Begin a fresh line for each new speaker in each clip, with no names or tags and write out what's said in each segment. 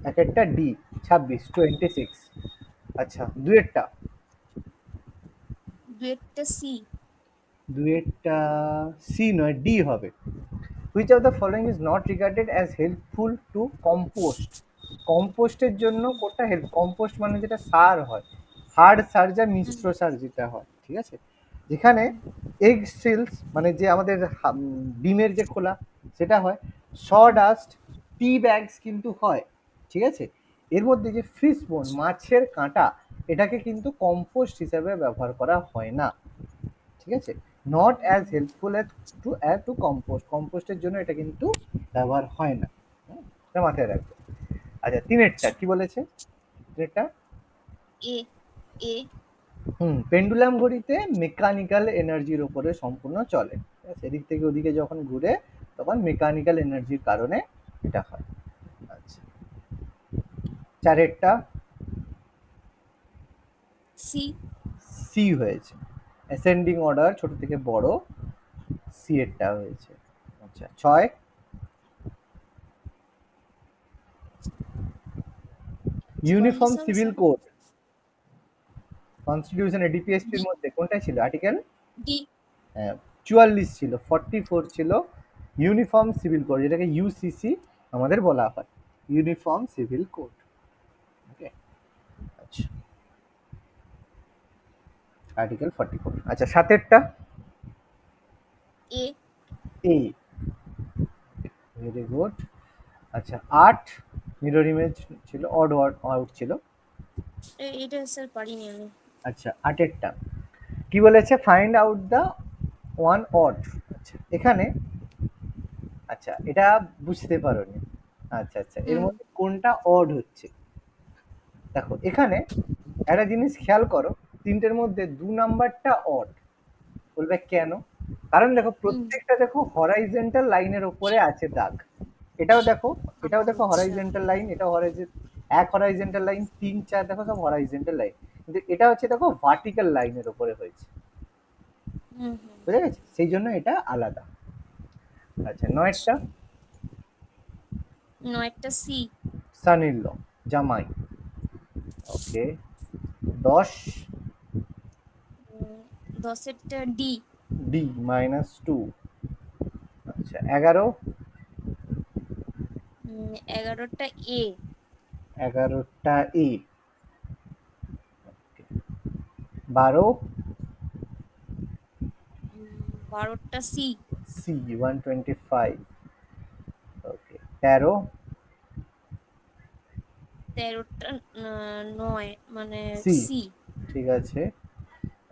একেরটা D 26। আচ্ছা দুয়েরটা
দুয়েরটা সি।
দুয়েরটা সি নয়, ডি হবে। Which of the following is not regarded as helpful to compost? কম্পোস্টের জন্য কোনটা হেল্প? কম্পোস্ট মানে যেটা সার হয়, হার্ড সার যা মিশ্র সার যেটা হয়, ঠিক আছে? যেখানে এগ সেলস মানে যে আমাদের ডিমের যে খোলা সেটা হয়, সডাস্ট, টি ব্যাগস কিন্তু হয়, ঠিক আছে? এর মধ্যে যে ফিশ বোন মাছের কাঁটা, এটাকে কিন্তু কম্পোস্ট হিসাবে ব্যবহার করা হয় না, ঠিক আছে? Not as helpful as to compost, কম্পোস্টের জন্য এটা কিন্তু ব্যবহার হয় না। এটা মাথায় রাখবে। আচ্ছা তিনেরটা কি বলেছে? তিনেরটা
এ এ
পেন্ডুলাম ঘড়িতে মেকানিক্যাল এনার্জির উপরে সম্পূর্ণ চলে, ঠিক আছে? এদিক থেকে ওদিকে যখন ঘুরে তখন মেকানিক্যাল এনার্জির কারণে এটা হয়। আচ্ছা চারেরটা
সি
সি হয়েছে, অ্যাসেন্ডিং অর্ডার ছোট থেকে বড়, সি এরটা হয়েছে। আচ্ছা ছয় ইউনিফর্ম সিভিল কোড কনস্টিটিউশনে ডিপিএসপির মধ্যে কোনটা ছিল আর্টিকেল?
ডি
44 ছিল, 44 ছিল ইউনিফর্ম সিভিল কোড, যেটাকে ইউসিসি আমাদের বলা হয়, ইউনিফর্ম সিভিল কোড। ওকে আচ্ছা আর্টিকেল 44। আচ্ছা সাতেরটা
এ
এ, ভেরি গুড। আচ্ছা আট মিরর ইমেজ ছিল, অড আউট ছিল।
এটা স্যার পারিনি আমি।
আচ্ছা আটেরটা কি বলেছে? Find out the one odd. আচ্ছা এখানে, আচ্ছা এটা বুঝতে পারোনি। আচ্ছা আচ্ছা এর মধ্যে কোনটা অড হচ্ছে? দেখো এখানে একটা জিনিস খেয়াল করো, তিনটের মধ্যে ২ নাম্বারটা অড। বলবে কেন? কারণ দেখো প্রত্যেকটা দেখো হরাইজন্টাল লাইনের উপরে আছে দাগ। এটাও দেখো, এটাও দেখো
আচ্ছা।
হরাইজন্টাল লাইন, এটাও এক হরাইজন্টাল লাইন, ৩, ৪ দেখো সব হরাইজন্টাল লাইন। কিন্তু এটা হচ্ছে দেখো ভার্টিক্যাল লাইনের উপরে হয়েছে। বুঝা গেছে? সেই জন্য এটা আলাদা। আচ্ছা ৯ টা
নয়টা সি।
সান ইন ল, জামাই। ওকে ১০
দশেরটা ডি।
ডি -2। আচ্ছা ১১
এগারোটা এ।
১১টা এ। ১২
বারোটা সি।
সি 125। ওকে ১৩
তেরোটা নয় মানে
সি,
সি।
ঠিক আছে।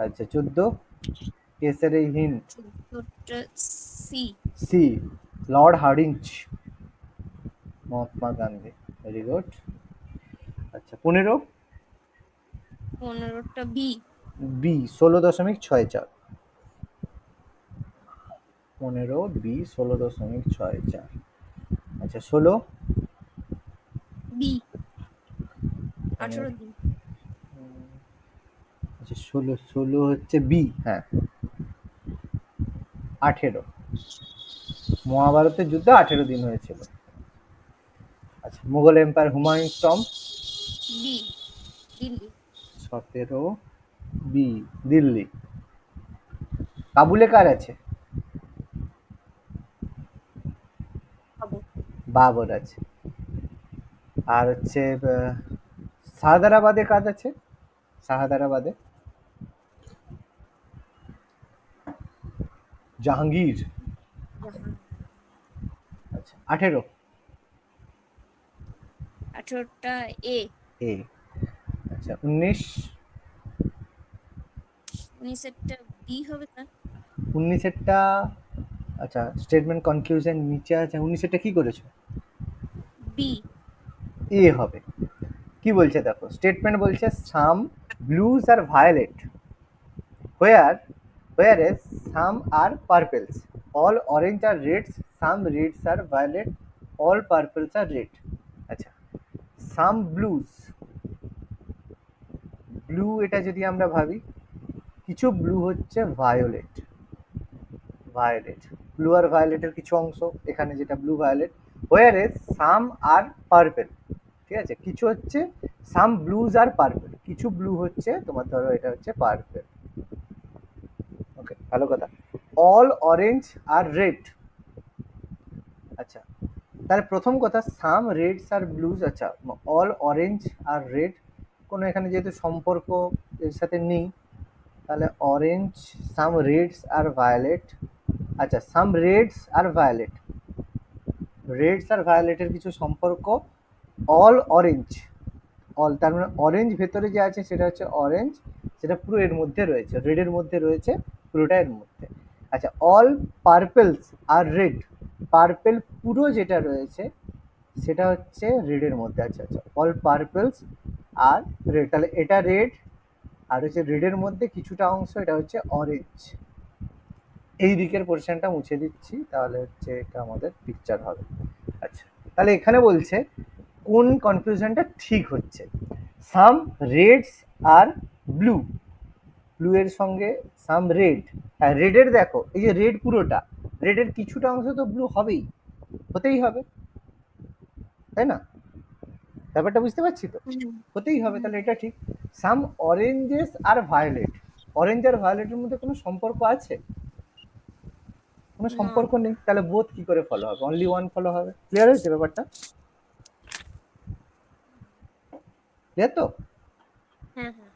আচ্ছা ১৪ কেসারে হিন্দ,
চোদ্দটা C.
C lord Hardinge, Mahatma Gandhi, very good. আচ্ছা ১৫
পনেরোটা বি।
বি ১৬.৬৪। ১৫ বি ১৬.৬৪। আচ্ছা ১৬
বি।
১৫
18 দিন।
আচ্ছা ১৬ হচ্ছে বি, হ্যাঁ। ১৮ মহাভারতের যুদ্ধ ১৮ দিন হয়েছিল। আচ্ছা Mughal empire Humayun tomb,
B Delhi.
১৭ B Delhi. কাবুলে কার আছে?
পাবো।
বাবর আছে। আর হচ্ছে শাহাদারাবাদে কাজ আছে, শাহাদারাবাদে জাহাঙ্গীর।
জাহান।
আচ্ছা ১৮
18টা এ।
এ। আচ্ছা ১৯
19এরটা বি হবে না?
১৯এরটা, আচ্ছা স্টেটমেন্ট কনক্লুশন নিচে আছে, ১৯এরটা কি করেছো?
বি।
এ হবে। কি বলছে দেখো, স্টেটমেন্ট বলছে some blues are violet, where whereas some are purples, all orange are reds, some reds are violet, all purples are red. আচ্ছা some blues, ব্লু এটা যদি আমরা ভাবি, কিছু ব্লু হচ্ছে ভায়োলেট, ভায়োলেট ব্লু আর ভায়োলেটের কিছু অংশ এখানে যেটা blue violet, whereas some are purple, ঠিক আছে, কিছু হচ্ছে সাম ব্লুজ আর পার্পল, কিছু ব্লু হচ্ছে তোমার ধরো এটা হচ্ছে পার্পল। ওকে, ভালো কথা। অল অরেঞ্জ আর রেড। আচ্ছা, তাহলে প্রথম কথা সাম রেডস আর ব্লুজ। আচ্ছা, অল অরেঞ্জ আর রেড কোনো এখানে যেহেতু সম্পর্ক এর সাথে নেই, তাহলে অরেঞ্জ, সাম রেডস আর ভায়োলেট। আচ্ছা, সাম রেডস আর ভায়োলেট, রেডস আর ভায়োলেটের কিছু সম্পর্ক। অল অরেঞ্জ, অল তার মানে অরেঞ্জ ভেতরে যে আছে সেটা হচ্ছে অরেঞ্জ, সেটা পুরো এর মধ্যে রয়েছে, রেডের মধ্যে রয়েছে, পুরোটা এর মধ্যে। আচ্ছা, অল পার্পেলস আর রেড, পার্পেল পুরো যেটা রয়েছে সেটা হচ্ছে রেডের মধ্যে। আচ্ছা আচ্ছা, অল পার্পেলস আর রেড, তাহলে এটা রেড আর হচ্ছে রেডের মধ্যে কিছুটা অংশ এটা হচ্ছে অরেঞ্জ। এই দিকের পোর্শনটা মুছে দিচ্ছি, তাহলে হচ্ছে এটা আমাদের পিকচার হবে। আচ্ছা, তাহলে এখানে বলছে কোন কনফিউশনটা ঠিক হচ্ছে। সাম রেডস আর ব্লু, ব্লু এর সঙ্গে সাম রেড। হ্যাঁ, রেডের দেখো এই যে রেড পুরোটা, রেডের কিছুটা অংশ তো ব্লু হবেই, হতেই হবে, তাই না? ব্যাপারটা বুঝতে পারছি তো,
হুম,
হতেই হবে,
হুম,
তাহলে এটা ঠিক। সাম অরেঞ্জেস আর ভায়োলেট, অরেঞ্জ আর ভায়োলেটের মধ্যে কোনো সম্পর্ক আছে? কোনো
না।
সম্পর্ক নেই, তাহলে বোথ কি করে ফলো হবে? অনলি ওয়ান ফলো হবে। ক্লিয়ার হয়েছে ব্যাপারটা? ক্লিয়ার তো?
হ্যাঁ হ্যাঁ।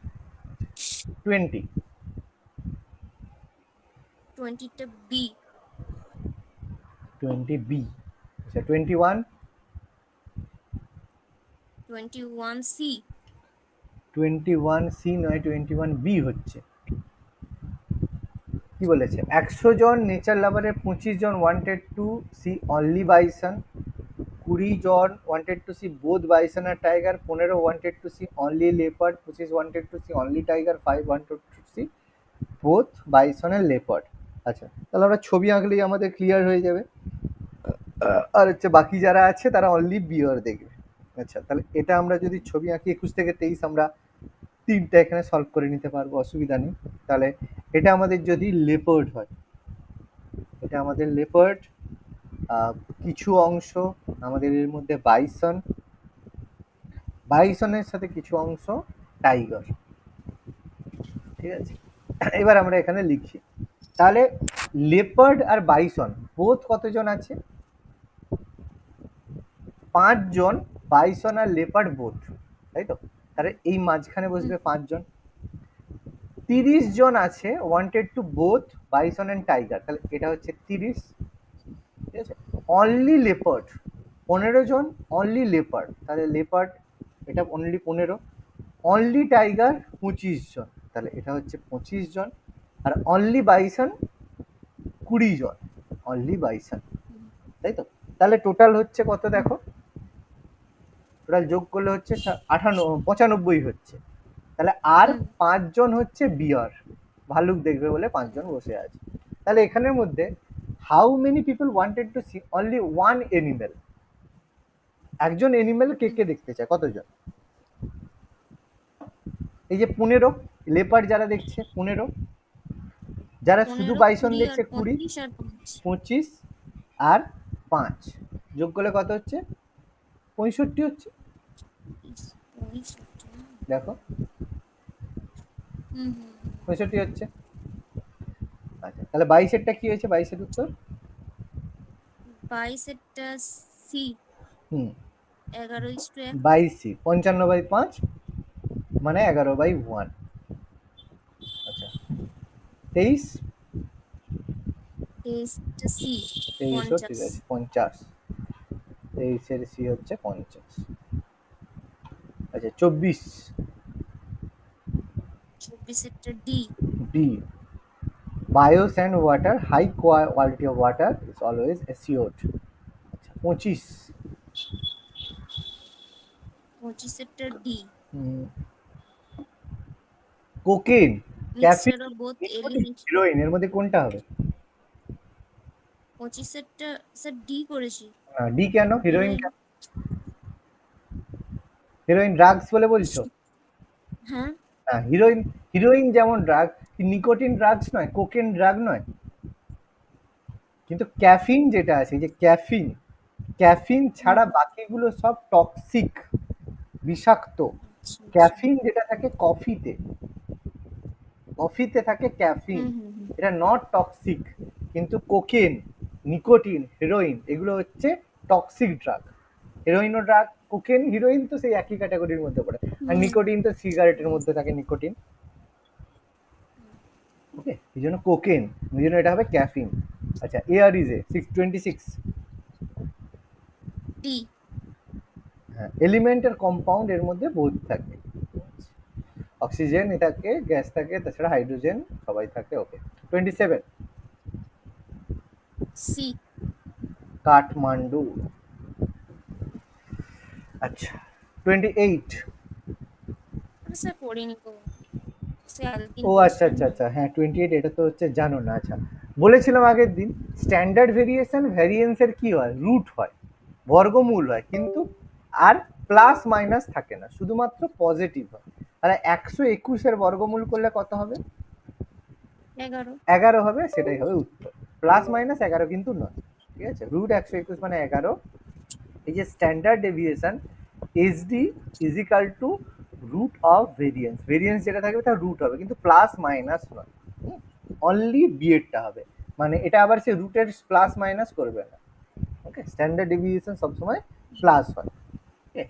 20,
20টা বি।
20 বি। আচ্ছা, 21,
21 সি।
21 সি নয়, 21 বি হচ্ছে। কি বলেছে? 100 জন নেচার লাভারের 25 জন wanted to see only bison, 20 জন wanted to see both bison আর tiger, 15 wanted to see only leopard, 25 wanted to see only tiger, 5 wanted to see both bison আর লেপার্ড। আচ্ছা, তাহলে আমরা ছবি আঁকলেই আমাদের ক্লিয়ার হয়ে যাবে। আর হচ্ছে বাকি যারা আছে তারা অনলি বিয়ার দেখবে। আচ্ছা, তাহলে এটা আমরা যদি ছবি আঁকি 21 থেকে 23 আমরা তিনটা এখানে সলভ করে নিতে পারবো, অসুবিধা নেই। তাহলে এটা আমাদের যদি লেপার্ড হয়, এটা আমাদের লেপার্ড, কিছু অংশ আমাদের এর মধ্যে বাইসন, বাইসনের সাথে কিছু অংশ টাইগার। ঠিক আছে, এবার আমরা এখানে লিখি, তাহলে লেপার্ড আর বাইসন বোথ কতজন আছে? 5 জন, বাইসন আর লেপার্ড বোথ, তাই তো? তাহলে এই মাঝখানে বসবে 5 জন। 30 জন আছে wanted to both bison and tiger, তাহলে এটা হচ্ছে 30। ঠিক আছে, অনলি লেপার্ড 15 জন, অনলি লেপার্ড, তাহলে লেপার্ড এটা অনলি 15। অনলি টাইগার 25 জন, তাহলে এটা হচ্ছে 25 জন। আর অনলি বাইসন 20 জন, অনলি বাইসন, তাই তো? তাহলে টোটাল হচ্ছে কত দেখো, টোটাল যোগ করলে হচ্ছে 95 হচ্ছে। তাহলে আর 5 জন হচ্ছে বিয়ার, ভালুক দেখবে বলে 5 জন বসে আছে। তাহলে এখানের মধ্যে how many people wanted to see only one animal, একজন এনিম্যাল কে কে দেখতে চায়, কতজন? এই যে 15, লেপার্ড যারা দেখছে 15, যারা শুধু
15,
বাইসন
20 আর
দেখছে 20,
25 আর 5।
25 আর 5 যোগ করলে কত হচ্ছে? 65 হচ্ছে।
65 না?
দেখো,
হুম হুম হুম।
65 হচ্ছে। আচ্ছা, তাহলে 22-এরটা কি হয়েছে? 22-এর উত্তর
22 সি।
হুম
11:1।
22 55/5 মানে 11/1। আচ্ছা, 23,
টেস্টটা সি।
23ও ঠিক
50।
আছে, 50, 23-এর সি হচ্ছে 50। আচ্ছা, 24
24 D.
D, bios and water, high quality of water is always assured। আচ্ছা, 25
D.
Cocaine, caffeine,
mixture of both
nicotine,
element.
Heroin, এর মধ্যে কোনটা হবে?
25 স্যার ডি করেছি।
ডি কেন? Heroine
heroine.
কেন? হিরোইন ড্রাগস বলে বলছো?
হ্যাঁ।
হ্যাঁ, হিরোইন, হিরোইন যেমন ড্রাগ, নিকোটিন ড্রাগস নয়, কোকেন ড্রাগ নয়। কিন্তু ক্যাফিন যেটা আছে, এই যে ক্যাফিন, ক্যাফিন ছাড়া বাকিগুলো সব টক্সিক, বিষাক্ত।
আচ্ছা আচ্ছা।
ক্যাফিন যেটা থাকে কফিতে, কফিতে থাকে ক্যাফিন,
হুম হুম হুম।
এটা নট টক্সিক। কিন্তু কোকেন, নিকোটিন, হেরোইন এগুলো হচ্ছে টক্সিক ড্রাগ। হেরোইনও ড্রাগ, কোকেন হিরোইন তো সেই একই ক্যাটাগরির মধ্যে পড়ে। আর
হুম,
নিকোটিন তো সিগারেটের মধ্যে থাকে নিকোটিন। ওকে, এই জন্য কোকেন, এই জন্য এটা হবে ক্যাফিন। আচ্ছা, এয়ার ইজ এ 626।
ডি।
হ্যাঁ, এলিমেন্টের কম্পাউন্ড এর মধ্যে বোধ থাকে। অক্সিজেন এটাকে গ্যাস থাকে, তাছাড়া হাইড্রোজেন সবাই থাকে। ওকে, 27।
সি।
কাঠমান্ডু। আচ্ছা, 28।
আরে স্যার পড়িনি তো, সে আগের দিন
ও আচ্ছা
পড়ছিলাম
আচ্ছা
না।
আচ্ছা, হ্যাঁ 28 এটা তো হচ্ছে জানো না। আচ্ছা, বলেছিলাম আগের দিন স্ট্যান্ডার্ড ভেরিয়েশন ভ্যারিয়েন্সের কি হয়, রুট হয়, বর্গমূল হয়, কিন্তু আর প্লাস মাইনাস থাকে না, শুধুমাত্র পজিটিভ হয়। তাহলে 121-এর বর্গমূল করলে কত হবে?
11।
11 হবে, সেটাই হবে উত্তর। প্লাস মাইনাস 11 কিন্তু নয়। ঠিক আছে, রুট 121 মানে 11। এই যে standard deviation HD is equal to root of variance, variance যেটা থাকবে তার রুট হবে, কিন্তু প্লাস মাইনাস নয়। অনলি বিএডটা হবে, মানে এটা আবার সে রুটের প্লাস মাইনাস করবে না। ওকে, স্ট্যান্ডার্ড ডেভিয়েশন সবসময় প্লাস হয়।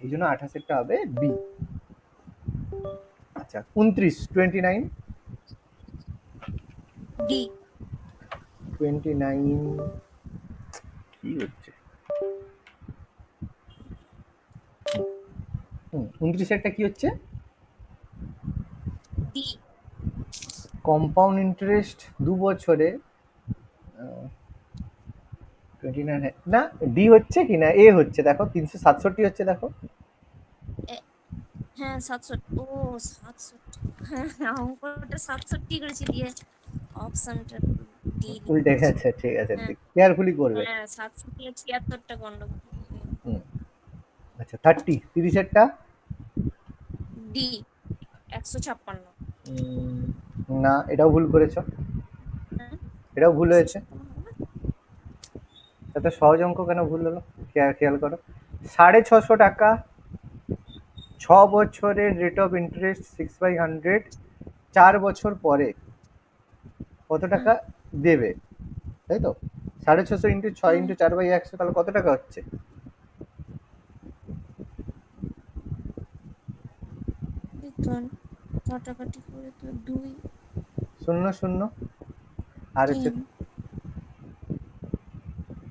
এই জন্য 28-এরটা হবে বি। আচ্ছা, 29।
ডি।
29 কি হচ্ছে? 29-এরটা কি হচ্ছে?
ডি।
কম্পাউন্ড ইন্টারেস্ট 2 বছরে। 29 না, ডি হচ্ছে কি না এ হচ্ছে, দেখো 367 হচ্ছে, দেখো।
হ্যাঁ 67, ও 67। হ্যাঁ অঙ্কটা 67 করেছি, দিয়ে অপশনটা ডি লিখে
উল্টে
দিয়েছি।
গেছে, ঠিক আছে,
হ্যাঁ
কেয়ারফুলি করবে।
হ্যাঁ 67 আর 76টা গন্ডগোল।
হুম, আচ্ছা 30-এরটা।
ডি 156।
না, এটাও ভুল করেছো,
হ্যাঁ
এটাও ভুল হয়েছে।
156 হবে না?
এত সহজ অঙ্ক কেন ভুল হলো? খেয়াল করো, 650 টাকা, 6 বছরের রেট অফ ইন্টারেস্ট 6/100, 4 বছর পরে কত
হুম
টাকা দেবে, তাই তো? 650 ইন্টু 6
হুম।
ইন্টু 4/100, তাহলে কত টাকা হচ্ছে?
দেখুন, কাটাকাটি করে তো 2,
শূন্য শূন্য, আর হচ্ছে
3।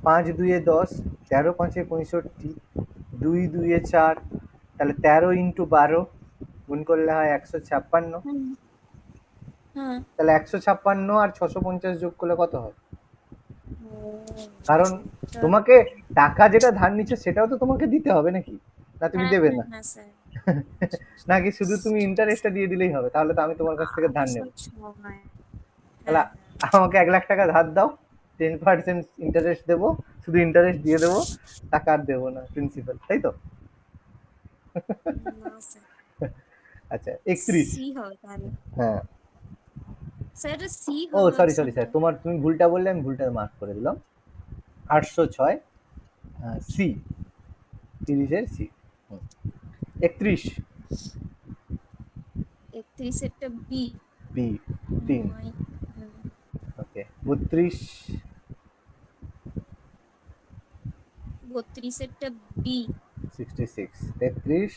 5 2 10, 13 5 65, 2 2 4, তাহলে 13 × 12 গুণ করলে হয় 156।
হুম। হ্যাঁ।
তাহলে 156 আর 650 যোগ করলে কত হয়?
ও
কারণ
এটা।
তোমাকে টাকা যেটা ধার নিচ্ছে সেটাও তো তোমাকে দিতে হবে নাকি? না তুমি
হ্যাঁ
দেবে
হ্যাঁ
না?
হ্যাঁ স্যার।
নাকি শুধু তুমি ইন্টারেস্টটা দিয়ে দিলেই হবে? তাহলে তো আমি তোমার কাছ থেকে ধার নেব।
806।
তাহলে
হ্যাঁ হ্যাঁ।
আমাকে 1 লাখ টাকা ধার দাও, 10% ইন্টারেস্ট দেবো, শুধু ইন্টারেস্ট দিয়ে দেবো, টাকা আর দেবো না, প্রিন্সিপাল, তাই তো?
না স্যার,
আচ্ছা, 31।
সি হবে তাহলে।
হ্যাঁ,
স্যার এটা সি
ও
হবে
সরি সরি
অপশনটা।
স্যার, তুমি ভুলটা বললে, আমি ভুলটা মার্ক করে দিলাম। 806 সি, 30-এর সি। 31।
31-এরটা বি।
বি, 3।
নয়। হুম।
ওকে, 32।
32-এরটা বি।
66। 33।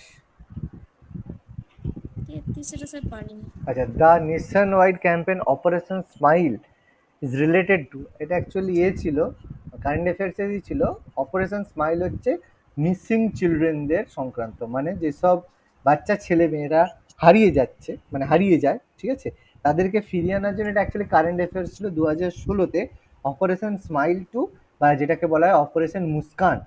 33-এটা স্যার পারিনি।
আচ্ছা, the nation wide campaign operation smile is related to, এটা অ্যাকচুয়ালি ছিল, কারেন্ট অ্যাফেয়ার্সেরই ছিল। অপারেশন স্মাইল হচ্ছে মিসিং চিলড্রেনদের সংক্রান্ত, মানে যেসব বাচ্চা ছেলে মেয়েরা হারিয়ে যাচ্ছে, মানে হারিয়ে যায়, ঠিক আছে, তাদেরকে ফিরিয়ে আনার জন্য এটা অ্যাকচুয়ালি কারেন্ট অ্যাফেয়ার্স ছিল 2016-তে। অপারেশন স্মাইল 2, বা যেটাকে বলা হয় অপারেশন মুস্কান,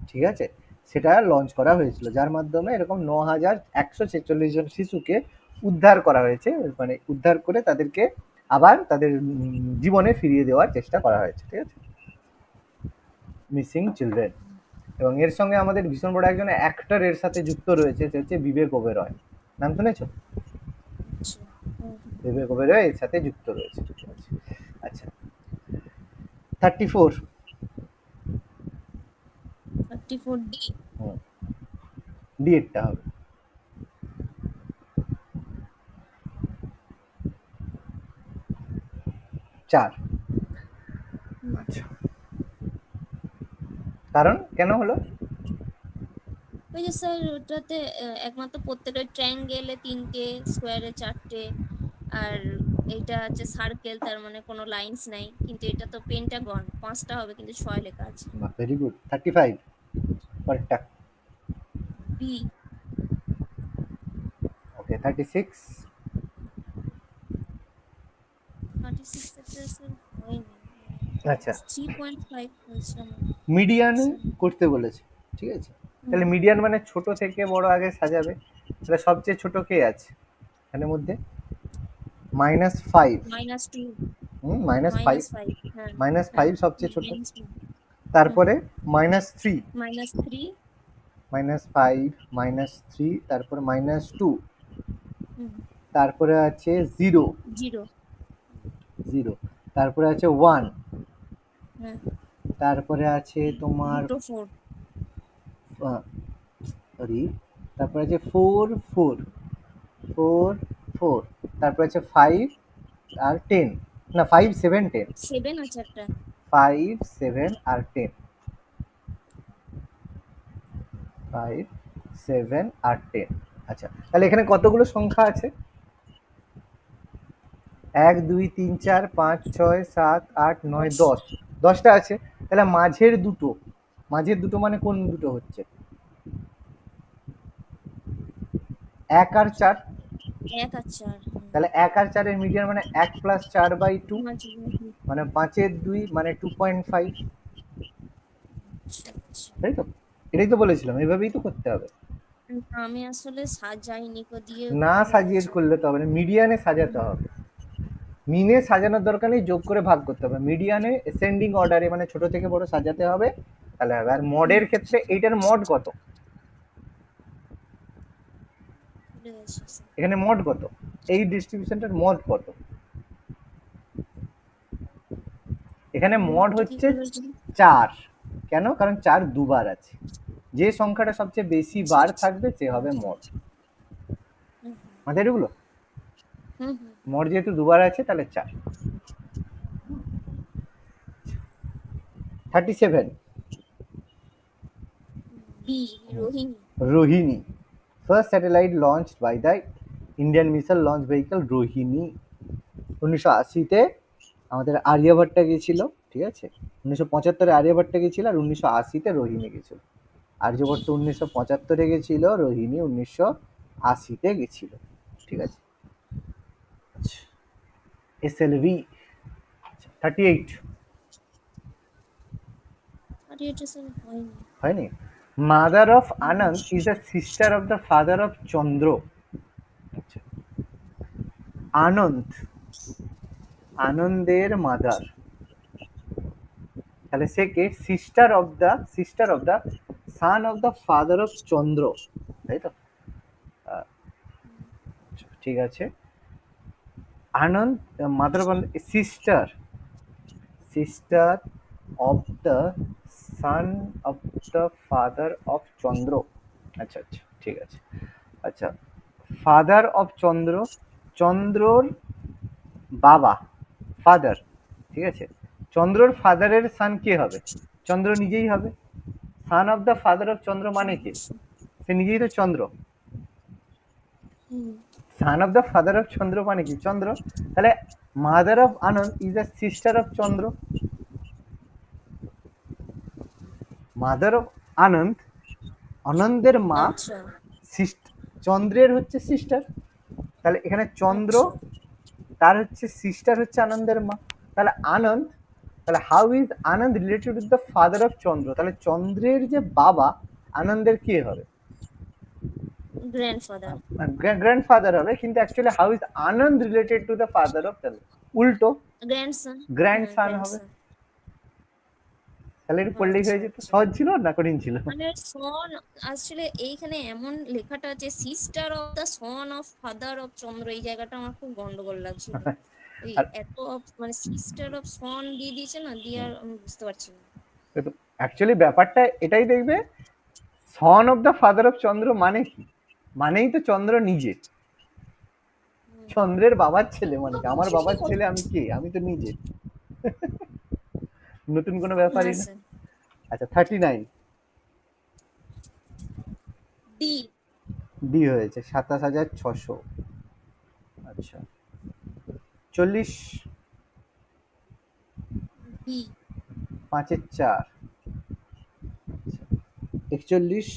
ঠিক আছে, সেটা লঞ্চ করা হয়েছিল, যার মাধ্যমে এরকম 9,146 জন শিশুকে উদ্ধার করা হয়েছে, মানে উদ্ধার করে তাদেরকে আবার তাদের জীবনে ফিরিয়ে দেওয়ার চেষ্টা করা হয়েছে, ঠিক আছে, মিসিং চিলড্রেন। এবং এর সঙ্গে আমাদের ভীষণ বড় একজন অ্যাক্টর এর সাথে যুক্ত রয়েছে, সে হচ্ছে বিবেক ওবেরয়। নাম শুনেছো?
আচ্ছা। হুম হুম।
বিবেক ওবেরয় এর সাথে যুক্ত রয়েছে, ঠিক আছে। আচ্ছা, 34।
34 ডি।
ডি এরটা হবে। 4।
হুম।
আচ্ছা, কারণ কেন হলো?
ওই যে স্যার ওটাতে একমাত্র প্রত্যেকটা ট্রায়াঙ্গেলে 3টে, স্কোয়ারে 4টে, আর এইটা হচ্ছে সার্কেল, তার মানে কোনো লাইনস নাই, কিন্তু এটা তো পেন্টাগন, 5টা হবে কিন্তু 6 লেখা আছে।
ভেরি গুড, 35 পরেরটা।
বি।
ওকে, 36।
36 এটা স্যার হয়নি,
আচ্ছা,
3.5 হয়েছে আমার
মিডিয়ানে
অপশন।
করতে বলেছে, ঠিক আছে?
হুম।
তাহলে মিডিয়ান মানে ছোট থেকে বড় আগে সাজাবে। তাহলে সবচেয়ে ছোট কে আছে এখানের মধ্যে? -5।
-2।
-5।
-5, হ্যাঁ। হ্যাঁ,
-5 সবচেয়ে ছোট।
-2। হুম।
তারপরে -3।
-3।
-5, -3, তারপর -2।
হুম।
তারপরে আছে 0।
0।
0। তারপরে আছে 1।
হ্যাঁ।
তারপরে আছে তোমার
দুটো 4।
সরি, তারপরে আছে 4, 4, 4, 4। তারপরে আছে 5 আর 10। না, 5, 7, 10।
7 আছে একটা।
5, 7 আর 10। 5, 7 আর 10। আচ্ছা, তাহলে এখানে কতগুলো সংখ্যা আছে? 1, 2, 3, 4, 5, 6, 7, 8, 9,
10।
10। 10টা আছে। তাহলে মাঝের দুটো মানে কোন দুটো হচ্ছে? 1 আর 4।
1 আর 4। হুম।
তাহলে 1 আর 4 এর মিডিয়ান মানে 1 + 4/2,
হুম।
মানে 5 এর 2 মানে 2.5।
আচ্ছা, আচ্ছা।
তাই তো? এটাই তো বলেছিলাম, এভাবেই তো করতে হবে।
আমি আসলে সাজাইনি কো দিয়ে
না
ভুলে
সাজিয়ে
গেছি।
করলে তো হবে না, মিডিয়ানে সাজাতে হবে। মিনে সাজানোর দরকার নেই, যোগ করে ভাগ করতে হবে। মিডিয়ানে এসেন্ডিং অর্ডারে মানে ছোট থেকে বড় সাজাতে হবে, তাহলে হবে। আর মডের ক্ষেত্রে এইটার মড কত?
ভুলে গেছি স্যার।
এখানে মড কত? এই ডিস্ট্রিবিউশনটার মড কত? এখানে মড
মোডটা কি
হচ্ছে
করে বলছিল?
4। কেন? কারণ 4 দুবার আছে। যে সংখ্যাটা সবচেয়ে বেশি
আচ্ছা,
বার
আচ্ছা।
থাকবে সে হবে মড।
হুম,
মাথায় ঢুকলো?
হুম, হুম।
মড যেহেতু দুবার আছে তাহলে 4। 37।
B. Rohini.
Rohini. First satellite launched by the Indian missile launch vehicle Rohini. 1980-তে আমাদের আর্যভট্টা গেছিল, ঠিক আছে? 1975-এ আর্যভট্টা গেছিল, আর 1980-তে রোহিণী গেছিল। আর্যভট্ট 1975-এ গেছিল, রোহিণী 1980-তে গেছিল, ঠিক আছে? SLV। 38।
আর এটা স্যার হয়নি।
হয়নি? Mother of Anand is the sister of the father of Chandra. আচ্ছা, আনন্দ, আনন্দের মাদার, তাহলে সে কে? Sister of the son of the father of Chandra, তাই তো? আহ, ঠিক আছে। আনন্দ মাদার বল sister, sister of the son of the father of Chandra. আচ্ছা, আচ্ছা, ঠিক আছে। আচ্ছা, ফাদার অফ চন্দ্র, চন্দ্রর বাবা, ফাদার, ঠিক আছে? চন্দ্রর ফাদারের সান কে হবে? চন্দ্র নিজেই হবে। Son of the father of Chandra মানে কে?
আচ্ছা।
সে নিজেই তো চন্দ্র।
হুম।
Son of the father of Chandra মানে কি? চন্দ্র। তাহলে mother of Anand is the sister of Chandra. Mother of Anand, আনন্দের মা,
আচ্ছা,
চন্দ্রের হচ্ছে সিস্টার। তাহলে এখানে চন্দ্র,
আচ্ছা।
তার হচ্ছে সিস্টার হচ্ছে আনন্দের মা। তাহলে আনন্দ, তাহলে how is Anand related with the father of Chandra? তাহলে চন্দ্রের যে বাবা আনন্দের কে হবে?
গ্র্যান্ডফাদার।
গ্র্যান্ডফাদার হবে, কিন্তু actually how is Anand related to the father of Chandra? উল্টো,
গ্র্যান্ডসন। হ্যাঁ,
গ্র্যান্ডসান হবে।
গ্র্যান্ডসন।
তাহলে এটা পড়লেই
আচ্ছা,
হয়ে যেত।
আচ্ছা।
সহজ ছিল না কঠিন ছিল?
মানে সন, আসলে এইখানে এমন লেখাটা আছে sister of the son of father of Chandra, এই জায়গাটা আমার খুব গন্ডগোল লাগছিল। ওই
আর
এত মানে সিস্টার অফ সন দিয়ে দিয়েছে না, দিয়ে আর আমি বুঝতে পারছি না।
অ্যাকচুয়ালি ব্যাপারটা এটাই দেখবে, son of the father of Chandra মানে কি? মানেই তো চন্দ্র নিজে,
হুম।
চন্দ্রের বাবার ছেলে, মানে কি? আমার
Actually
বাবার ছেলে আমি কে? আমি তো নিজে। নতুন কোনো
না
ব্যাপারই না।
স্যার।
আচ্ছা 39
ডি।
ডি হয়েছে 27,600। আচ্ছা 40
বি।
5-এর 4। 41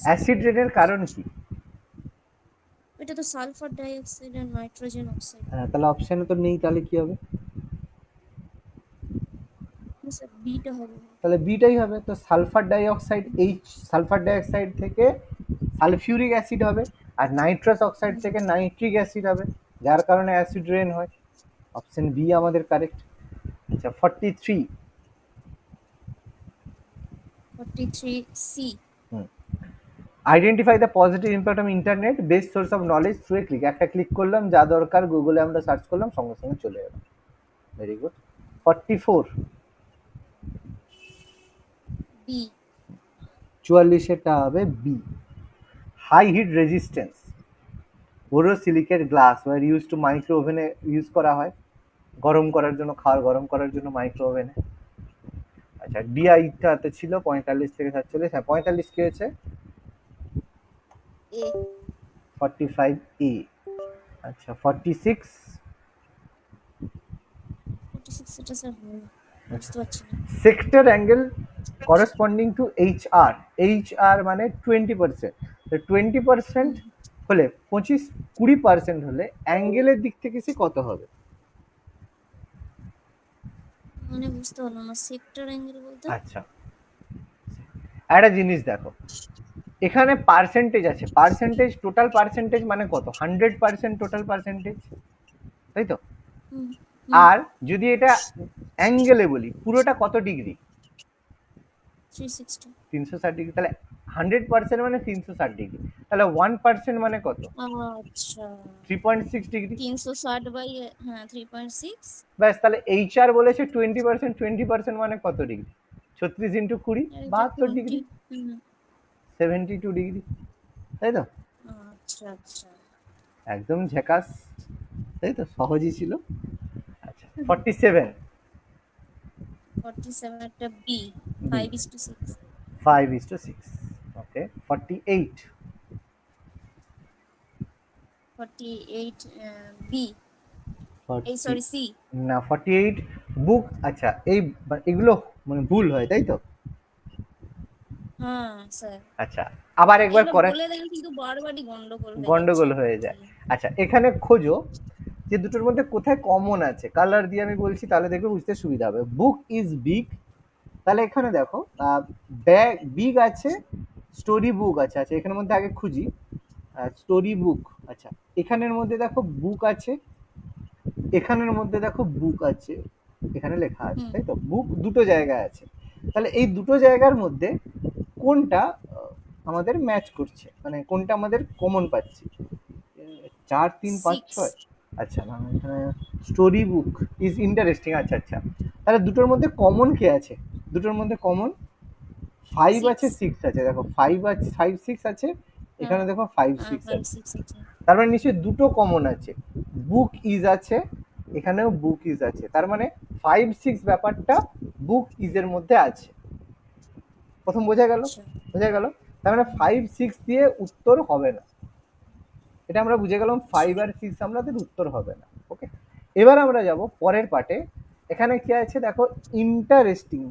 অ্যাসিড রেনের কারণ কি?
এটা তো সালফার ডাই অক্সাইড আর নাইট্রোজেন অক্সাইড।
তাহলে অপশানে তো নেই, তাহলে কি হবে?
স্যার বিটা হবে।
তাহলে বিটাই হবে। তো sulphur dioxide, sulphur dioxide থেকে সালফিউরিক অ্যাসিড হবে, আর নাইট্রাস অক্সাইড থেকে নাইট্রিক অ্যাসিড হবে, যার কারণে অ্যাসিড রেন হয়। অপশন বি আমাদের কারেক্ট। আচ্ছা 43।
43 C.
Identify the positive impact of internet best source of knowledge through a click. একটা ক্লিক করলাম, যা দরকার গুগলে আমরা সার্চ করলাম, সঙ্গে সঙ্গে চলে গেল। Very good. 44।
বি।
44-এরটা হবে B. High heat resistance borosilicate glass ware use to micro ওভেনে ইউজ করা হয়, গরম করার জন্য, খাবার গরম করার জন্য মাইক্রো ওভেনে। আচ্ছা ডিআইটাতে ছিল 45 থেকে 47। হ্যাঁ 45 কি হয়েছে?
এ।
45 এ। আচ্ছা 46।
46 এটা স্যার হবে না, বুঝতে পারছি না।
Sector angle corresponding to HR. HR মানে 20%। তো 20% হলে 25-20% হলে অ্যাঙ্গেলের দিক থেকে সে কত হবে?
মানে বুঝতে পারলাম না, সেক্টর অ্যাঙ্গেল বলতে।
আচ্ছা একটা জিনিস দেখো, এখানে পার্সেন্টেজ আছে, পার্সেন্টেজ টোটাল পার্সেন্টেজ মানে কত? 100% টোটাল পার্সেন্টেজ, তাই তো?
হুম হুম।
আর যদি এটা অ্যাঙ্গেলে বলি, পুরোটা কত ডিগ্রি?
360।
360 ডিগ্রি। তাহলে 100% মানে 360 ডিগ্রি। তাহলে 1% মানে কত?
আচ্ছা
3.6 ডিগ্রি।
360 বাই, হ্যাঁ 3.6।
ব্যাস, তাহলে এইচআর বলেছে 20%, 20% মানে কত ডিগ্রি? 36 × 20,
আর এটা
72 ডিগ্রি।
20। হুম।
72 ডিগ্রি, তাই তো?
আচ্ছা আচ্ছা।
একদম ঝাকাস, তাই তো? সহজই ছিল। আচ্ছা 47।
47 একটা বি।
বি।
5:6।
5:6। ওকে 48।
48 বি। এই
40
সরি সি।
না 48 বুক। আচ্ছা এগুলো মানে ভুল হয়, তাই তো?
হ্যাঁ স্যার।
আচ্ছা আবার একবার
এগুলো
করে
বলে দেন কিন্তু বারবারই গন্ডগোল হয়ে যাচ্ছে
গন্ডগোল
আমার
হয়ে যায়।
দিয়ে।
আচ্ছা এখানে খোঁজো যে দুটোর মধ্যে কোথায় কমন আছে। কালার দিয়ে আমি বলছি, তাহলে দেখবে বুঝতে সুবিধা হবে। বুক ইজ বিগ, তাহলে এখানে দেখো ব্যাগ বিগ আছে, স্টোরি বুক আছে। আচ্ছা এখানের মধ্যে আগে খুঁজি স্টোরি বুক। আচ্ছা এখানের মধ্যে দেখো বুক আছে, এখানের মধ্যে দেখো বুক আছে, এখানে লেখা আছে,
হুম
তাই তো? বুক দুটো জায়গায় আছে। তাহলে এই দুটো জায়গার মধ্যে কোনটা আমাদের ম্যাচ করছে, মানে কোনটা আমাদের কমন পাচ্ছি? 4, 3, 5,
6।
6। আচ্ছা না এখানে স্টোরি বুক ইজ ইন্টারেস্টিং। আচ্ছা আচ্ছা, তাহলে দুটোর মধ্যে কমন কে আছে? দুটোর মধ্যে কমন 5 আছে,
6।
6 আছে। দেখো 5 আছে, 5 6 আছে,
হ্যাঁ
এখানে দেখো 5
হ্যাঁ
6
5
আছে।
6 আছে।
তার মানে নিশ্চয়ই দুটো কমন আছে। বুক ইজ আছে, এখানেও বুক ইজ আছে, তার মানে 5 6 ব্যাপারটা বুক ইজের মধ্যে আছে। প্রথম বোঝা গেল?
আচ্ছা।
বোঝা গেল? তার মানে 5 6 দিয়ে উত্তর হবে না। এটা আমরা বুঝে গেলাম,
আচ্ছা।
5 আর 6 আমাদের উত্তর হবে না। ওকে, এবার আমরা যাব পরের পার্টে। এখানে কি আছে দেখো, ইন্টারেস্টিং।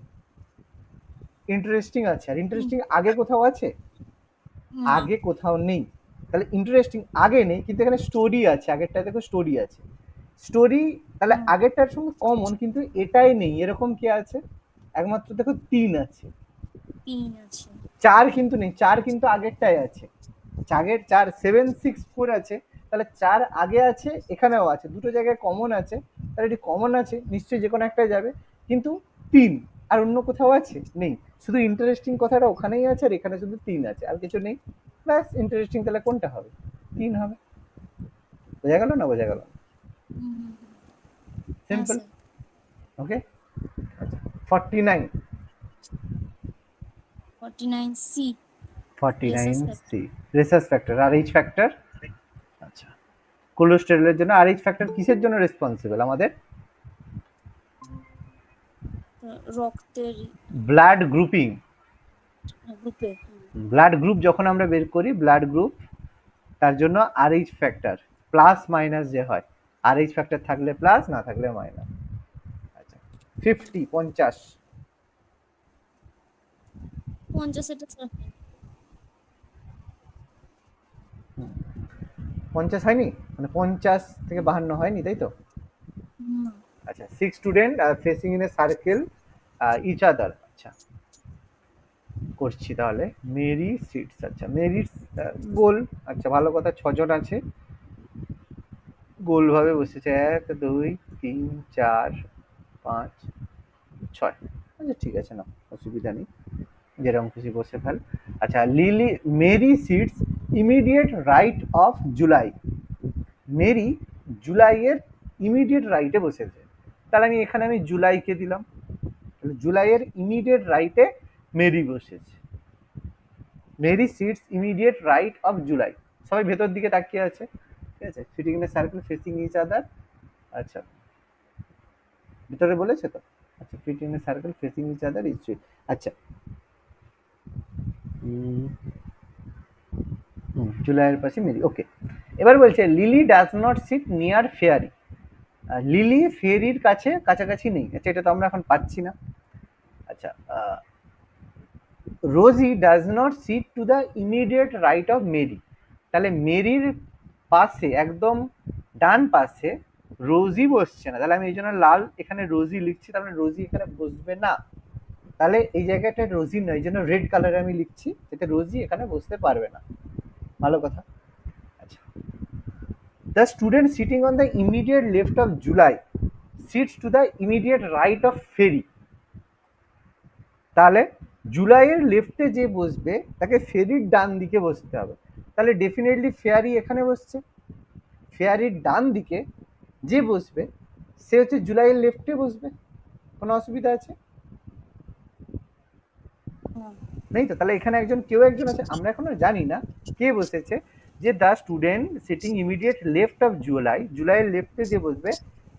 ইন্টারেস্টিং আছে, আর
হুম,
ইন্টারেস্টিং আগে কোথাও আছে?
না।
আগে কোথাও নেই। তাহলে ইন্টারেস্টিং আগে নেই, কিন্তু এখানে স্টোরি আছে, আগেরটা দেখো স্টোরি আছে। স্টোরি তাহলে
হুম,
আগেরটার সঙ্গে কমন, কিন্তু এটাই নেই। এরকম কি আছে? একমাত্র দেখো 3 আছে।
3 আছে।
4 কিন্তু নেই, 4 কিন্তু আগেরটাই আছে। চাগের 4 7 6 4 আছে, তাহলে 4 আগে আছে, এখানেও আছে, দুটো জায়গায় কমন আছে। তাহলে এটি কমন আছে, নিশ্চয়ই যে কোনো একটাই যাবে। কিন্তু 3 আর অন্য কোথাও আছে? নেই। শুধু ইন্টারেস্টিং কথাটা ওখানেই আছে, আর এখানে শুধু 3 আছে, আর কিছু নেই। ব্যাস ইন্টারেস্টিং তাহলে কোনটা হবে? 3 হবে। বোঝা গেল না বোঝা গেল?
হুম হুম হুম। হ্যাঁ
simple.
Sir.
Okay. 49।
49 C.
49
rhesus factor.
C rhesus factor. R H factor, আচ্ছা, কোলেস্টেরলের জন্য আর এইচ ফ্যাক্টর কিসের জন্য রেসপন্সিবল আমাদের?
রক্তের
ব্লাড গ্রুপিং।
গ্রুপে।
ব্লাড গ্রুপ যখন আমরা বের করি, ব্লাড গ্রুপ, তার জন্য আর এইচ ফ্যাক্টর প্লাস মাইনাস যে হয়, আর এইচ ফ্যাক্টর থাকলে প্লাস, না থাকলে মাইনাস। আচ্ছা, 50
50 এটা স্যার
50 হয়নি, মানে 50 থেকে 52 হয়নি, তাই তো?
না।
আচ্ছা, 6 student facing in a circle each other. আচ্ছা, করছি তাহলে। মেরি সিটস, আচ্ছা মেরির গোল, আচ্ছা ভালো কথা, 6 জন আছে, গোলভাবে বসেছে, 1 2 3 4 5 6। আচ্ছা ঠিক আছে, না অসুবিধা নেই, যেরকম খুশি বসে ফেল। আচ্ছা, Lily Mary sits immediate right of July. Mary জুলাইয়ের ইমিডিয়েট রাইটে বসেছে, তাহলে আমি জুলাইকে দিলাম, তাহলে জুলাইয়ের ইমিডিয়েট রাইটে মেরি বসেছে। Mary sits immediate right of July. সবাই ভেতর দিকে তাকিয়ে আছে, ঠিক আছে, sitting in a circle facing each other. আচ্ছা, ভিতরে বলেছে তো, আচ্ছা, sitting in a circle facing each other is sweet. আচ্ছা, জুলাইয়ের পাশে মেরি, ওকে। এবার বলছে Lily does not sit near Fairy. Lily ফেয়ারির কাছে কাছাকাছি নেই, আচ্ছা এটা তো আমরা এখন পাচ্ছি না। আচ্ছা, Rosie does not sit to the immediate right of Mary. তাহলে মেরির পাশে, একদম ডান পাশে রোজি বসছে না, তাহলে আমি এই জন্য লাল এখানে রোজি লিখছি, তাহলে রোজি এখানে বসবে না, তাহলে এই জায়গাটা রোজি নয়, এই জন্য রেড কালারে আমি লিখছি, যাতে রোজি এখানে বসতে পারবে না। ভালো কথা। আচ্ছা, the student sitting on the immediate left of July sits to the immediate right of Ferry. তাহলে জুলাইয়ের লেফটে যে বসবে তাকে ফেরির ডান দিকে বসতে হবে, তাহলে ডেফিনেটলি ফেয়ারি এখানে বসছে, ফেয়ারির ডান দিকে যে বসবে সে হচ্ছে জুলাইয়ের লেফটে বসবে। কোনো অসুবিধা আছে? নেই তো, তাহলে এখানে কেউ একজন আছে, আমরা এখনো জানি না কে বসেছে। যে the student sitting immediate left of July, জুলাইয়ের লেফটে যে বসবে,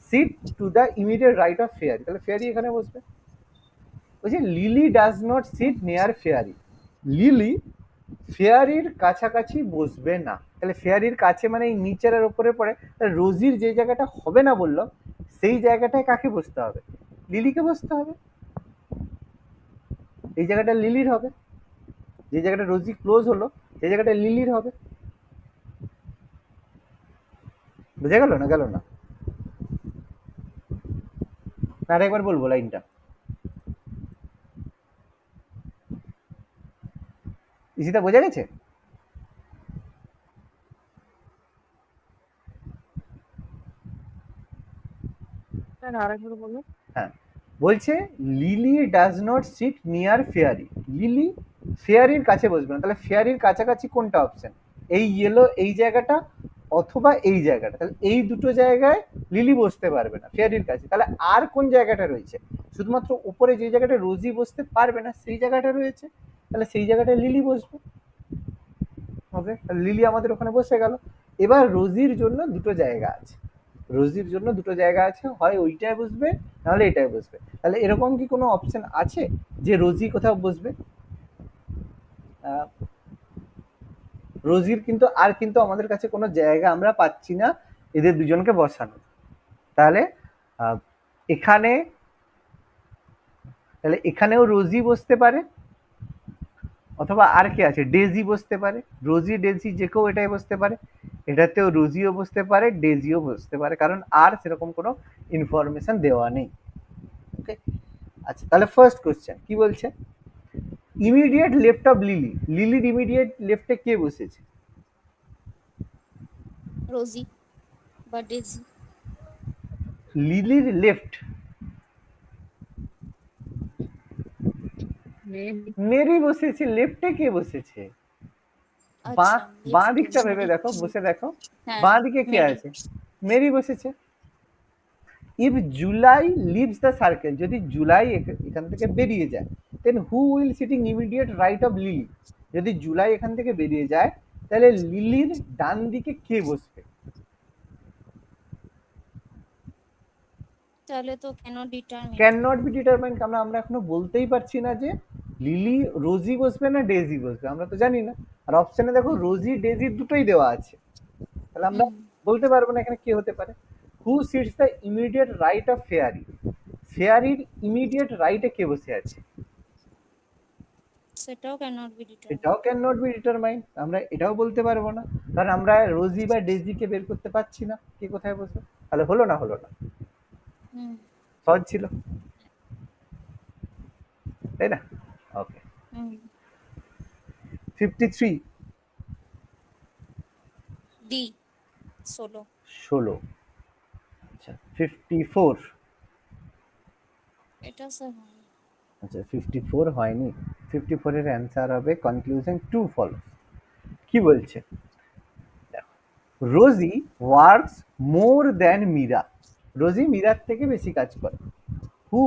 sit to the immediate right of Fairy, তাহলে ফেয়ারি এখানে বসবে। বলছে Lily does not sit near Fairy. Lily ফেয়ারির কাছাকাছি বসবে না, তাহলে ফেয়ারির কাছে মানে এই নিচের আর ওপরে পড়ে, তাহলে রোজির যে জায়গাটা হবে না বললো, সেই জায়গাটায় কাকে বসতে হবে? লিলিকে বসতে হবে। এই জায়গাটা লিলির হবে, যে জায়গাটা রোজি ক্লোজ হলো সেই জায়গাটা লিলির হবে। বুঝে গেল না? গেল না? আর একবার বলবো লাইনটা, ইসিতা বোঝা গেছে? হ্যাঁ, বলছে Lily does not sit near Fairy. Lily ফেয়ারির কাছে বসবে না, তাহলে ফেয়ারির কাছাকাছি কোনটা অপশন? এই ইয়েলো এই জায়গাটা অথবা এই জায়গাটা, তাহলে এই দুটো জায়গায় লিলি বসতে পারবে না ফেয়ারির কাছে। তাহলে আর কোন জায়গাটা রয়েছে? শুধুমাত্র উপরে যে জায়গাটা রোজি বসতে পারবে না সেই জায়গাটা রয়েছে, তাহলে সেই জায়গাটায় লিলি বসবে। ওকে, লিলি আমাদের ওখানে বসে গেল। এবার রোজির জন্য দুটো জায়গা আছে, রোজির জন্য দুটো জায়গা আছে, হয় ওইটায় বসবে নাহলে এটায় বসবে। তাহলে এরকম কি কোনো অপশন আছে যে রোজি কোথাও বসবে? রোজির কিন্তু আমাদের কাছে কোনো জায়গা আমরা পাচ্ছি না এদের দুজনকে বসানো। তাহলে এখানে, তাহলে এখানেও রোজি বসতে পারে, অথবা আর কে আছে, ডেজি বসতে পারে। রোজি ডেজি যে কেউ এটাই বসতে পারে, এটাতেও রোজিও বসতে পারে, ডেজিও বসতে পারে, কারণ আর সেরকম কোনো ইনফরমেশন দেওয়া নেই। ওকে, আচ্ছা, তাহলে ফার্স্ট কোশ্চেন কি বলছে? ইমিডিয়েট লেফট অফ লিলি, লিলির ইমিডিয়েট লেফটে কে বসেছে?
রোজি বা ডেজি।
লিলির লেফট মেরি বসেছে, লেফটে কে বসেছে? বাঁ,
আচ্ছা,
বাঁ
লেফটে
দিকটা ভেবে
মেরি।
দেখো, বসে দেখো,
হ্যাঁ,
বাঁ দিকে কে
মেরি।
আছে? মেরি বসেছে। If July leaves the circle, যদি জুলাই এখান থেকে বেরিয়ে যায়, then who will sitting immediate right of Lily? যদি জুলাই এখান থেকে বেরিয়ে যায় তাহলে লিলির ডান দিকে কে বসবে?
তাহলে তো cannot determine.
Can not be determined, আমরা এখনো বলতেই পারছি না যে লিলি রোজি বসবে না ডেজি বসবে, আমরা তো জানি না। আর অপশনে দেখো রোজি ডেজি দুটোই দেওয়া আছে, তাহলে আমরা বলতে পারবো না এখানে কে হতে পারে। Who sits the immediate right of Fairy? ফেয়ারির ইমিডিয়েট রাইটে কে বসে আছে?
সেটাও ক্যানট বি ডিটারমিন।
এটাও ক্যান নট বি ডিটারমাইন্ড, আমরা এটাও বলতে পারবো না, কারণ আমরা রোজি বা ডেজিকে বের করতে পারছি না কে কোথায় বসে। তাহলে হলো না সহজ ছিল, তাই না? ওকে, 53
ডি 16।
16। আচ্ছা 54।
এটা স্যার হয়নি।
আচ্ছা 54 হয়নি। 54 এর অ্যান্সার হবে কনক্লুশন টু ফলো। কি বলছে? রোজি ওয়ার্কস মোর দ্যান মীরা। রোজি মীরার থেকে বেশি কাজ করে। Who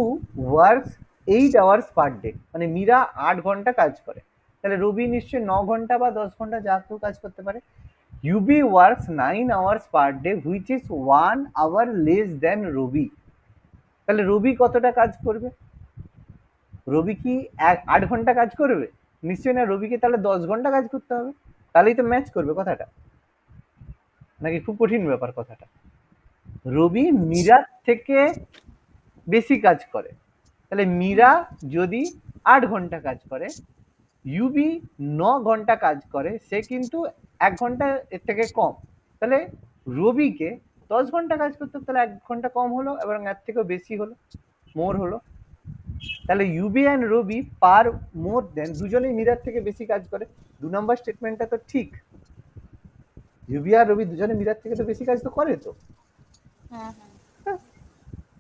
works 8 hours per day, মানে মীরা 8 ঘন্টা কাজ করে, তাহলে রবি নিশ্চয়ই 9 ঘন্টা বা 10 ঘন্টা যা কেউ কাজ করতে পারে। UB works 9 hours per day which is 1 hour less than Rabi. তাহলে রবি কতটা কাজ করবে? রবি কি 8 ঘন্টা কাজ করবে? নিশ্চয়ই না, রবিকে তাহলে 10 ঘন্টা কাজ করতে হবে, তাহলেই তো ম্যাচ করবে কথাটা। নাকি খুব কঠিন ব্যাপার কথাটা? রবি মীরার থেকে বেশি কাজ করে, তাহলে মীরা যদি 8 ঘন্টা কাজ করে, ইউবি 9 ঘন্টা কাজ করে, সে কিন্তু 1 ঘন্টা এর থেকে কম, তাহলে রবিকে 10 ঘন্টা কাজ করতে হবে, তাহলে 1 ঘন্টা কম হলো এবং এর থেকেও বেশি হলো, মোর হলো। তাহলে ইউবি অ্যান্ড রবি পার মোর দেন, দুজনেই মীরার থেকে বেশি কাজ করে। 2 নম্বর স্টেটমেন্টটা তো ঠিক, ইউবি আর রবি দুজনে মীরার থেকে তো বেশি কাজ তো করে তো।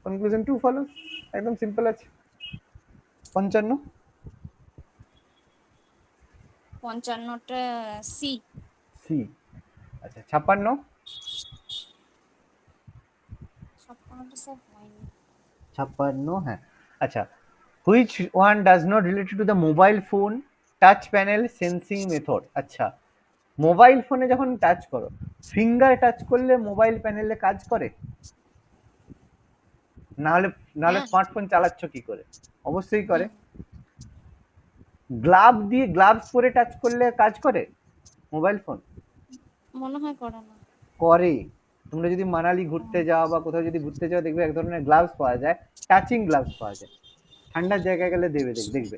কনক্লুশন টু ফলো, একদম সিম্পল আছে। 55।
55টা সি।
সি। আচ্ছা 56।
56টা স্যার হয়নি।
56, হ্যাঁ। আচ্ছা, which one does not related to the mobile phone touch panel sensing method? আচ্ছা, মোবাইল ফোনে যখন টাচ করো, ফিঙ্গার টাচ করলে মোবাইল প্যানেলে কাজ করে? নাহলে
হ্যাঁ।
স্মার্টফোন চালাচ্ছ কি করে? অবশ্যই করে। গ্লাভস পরে টাচ করলে কাজ করে মোবাইল ফোন?
মনে হয় করে না।
করে। তোমরা যদি মানালি ঘুরতে যাও বা কোথাও যদি ঘুরতে যাও, দেখবে এক ধরনের গ্লাভস পাওয়া যায়, টাচিং গ্লাভস পাওয়া যায়, ঠান্ডার জায়গায় গেলে দেখবে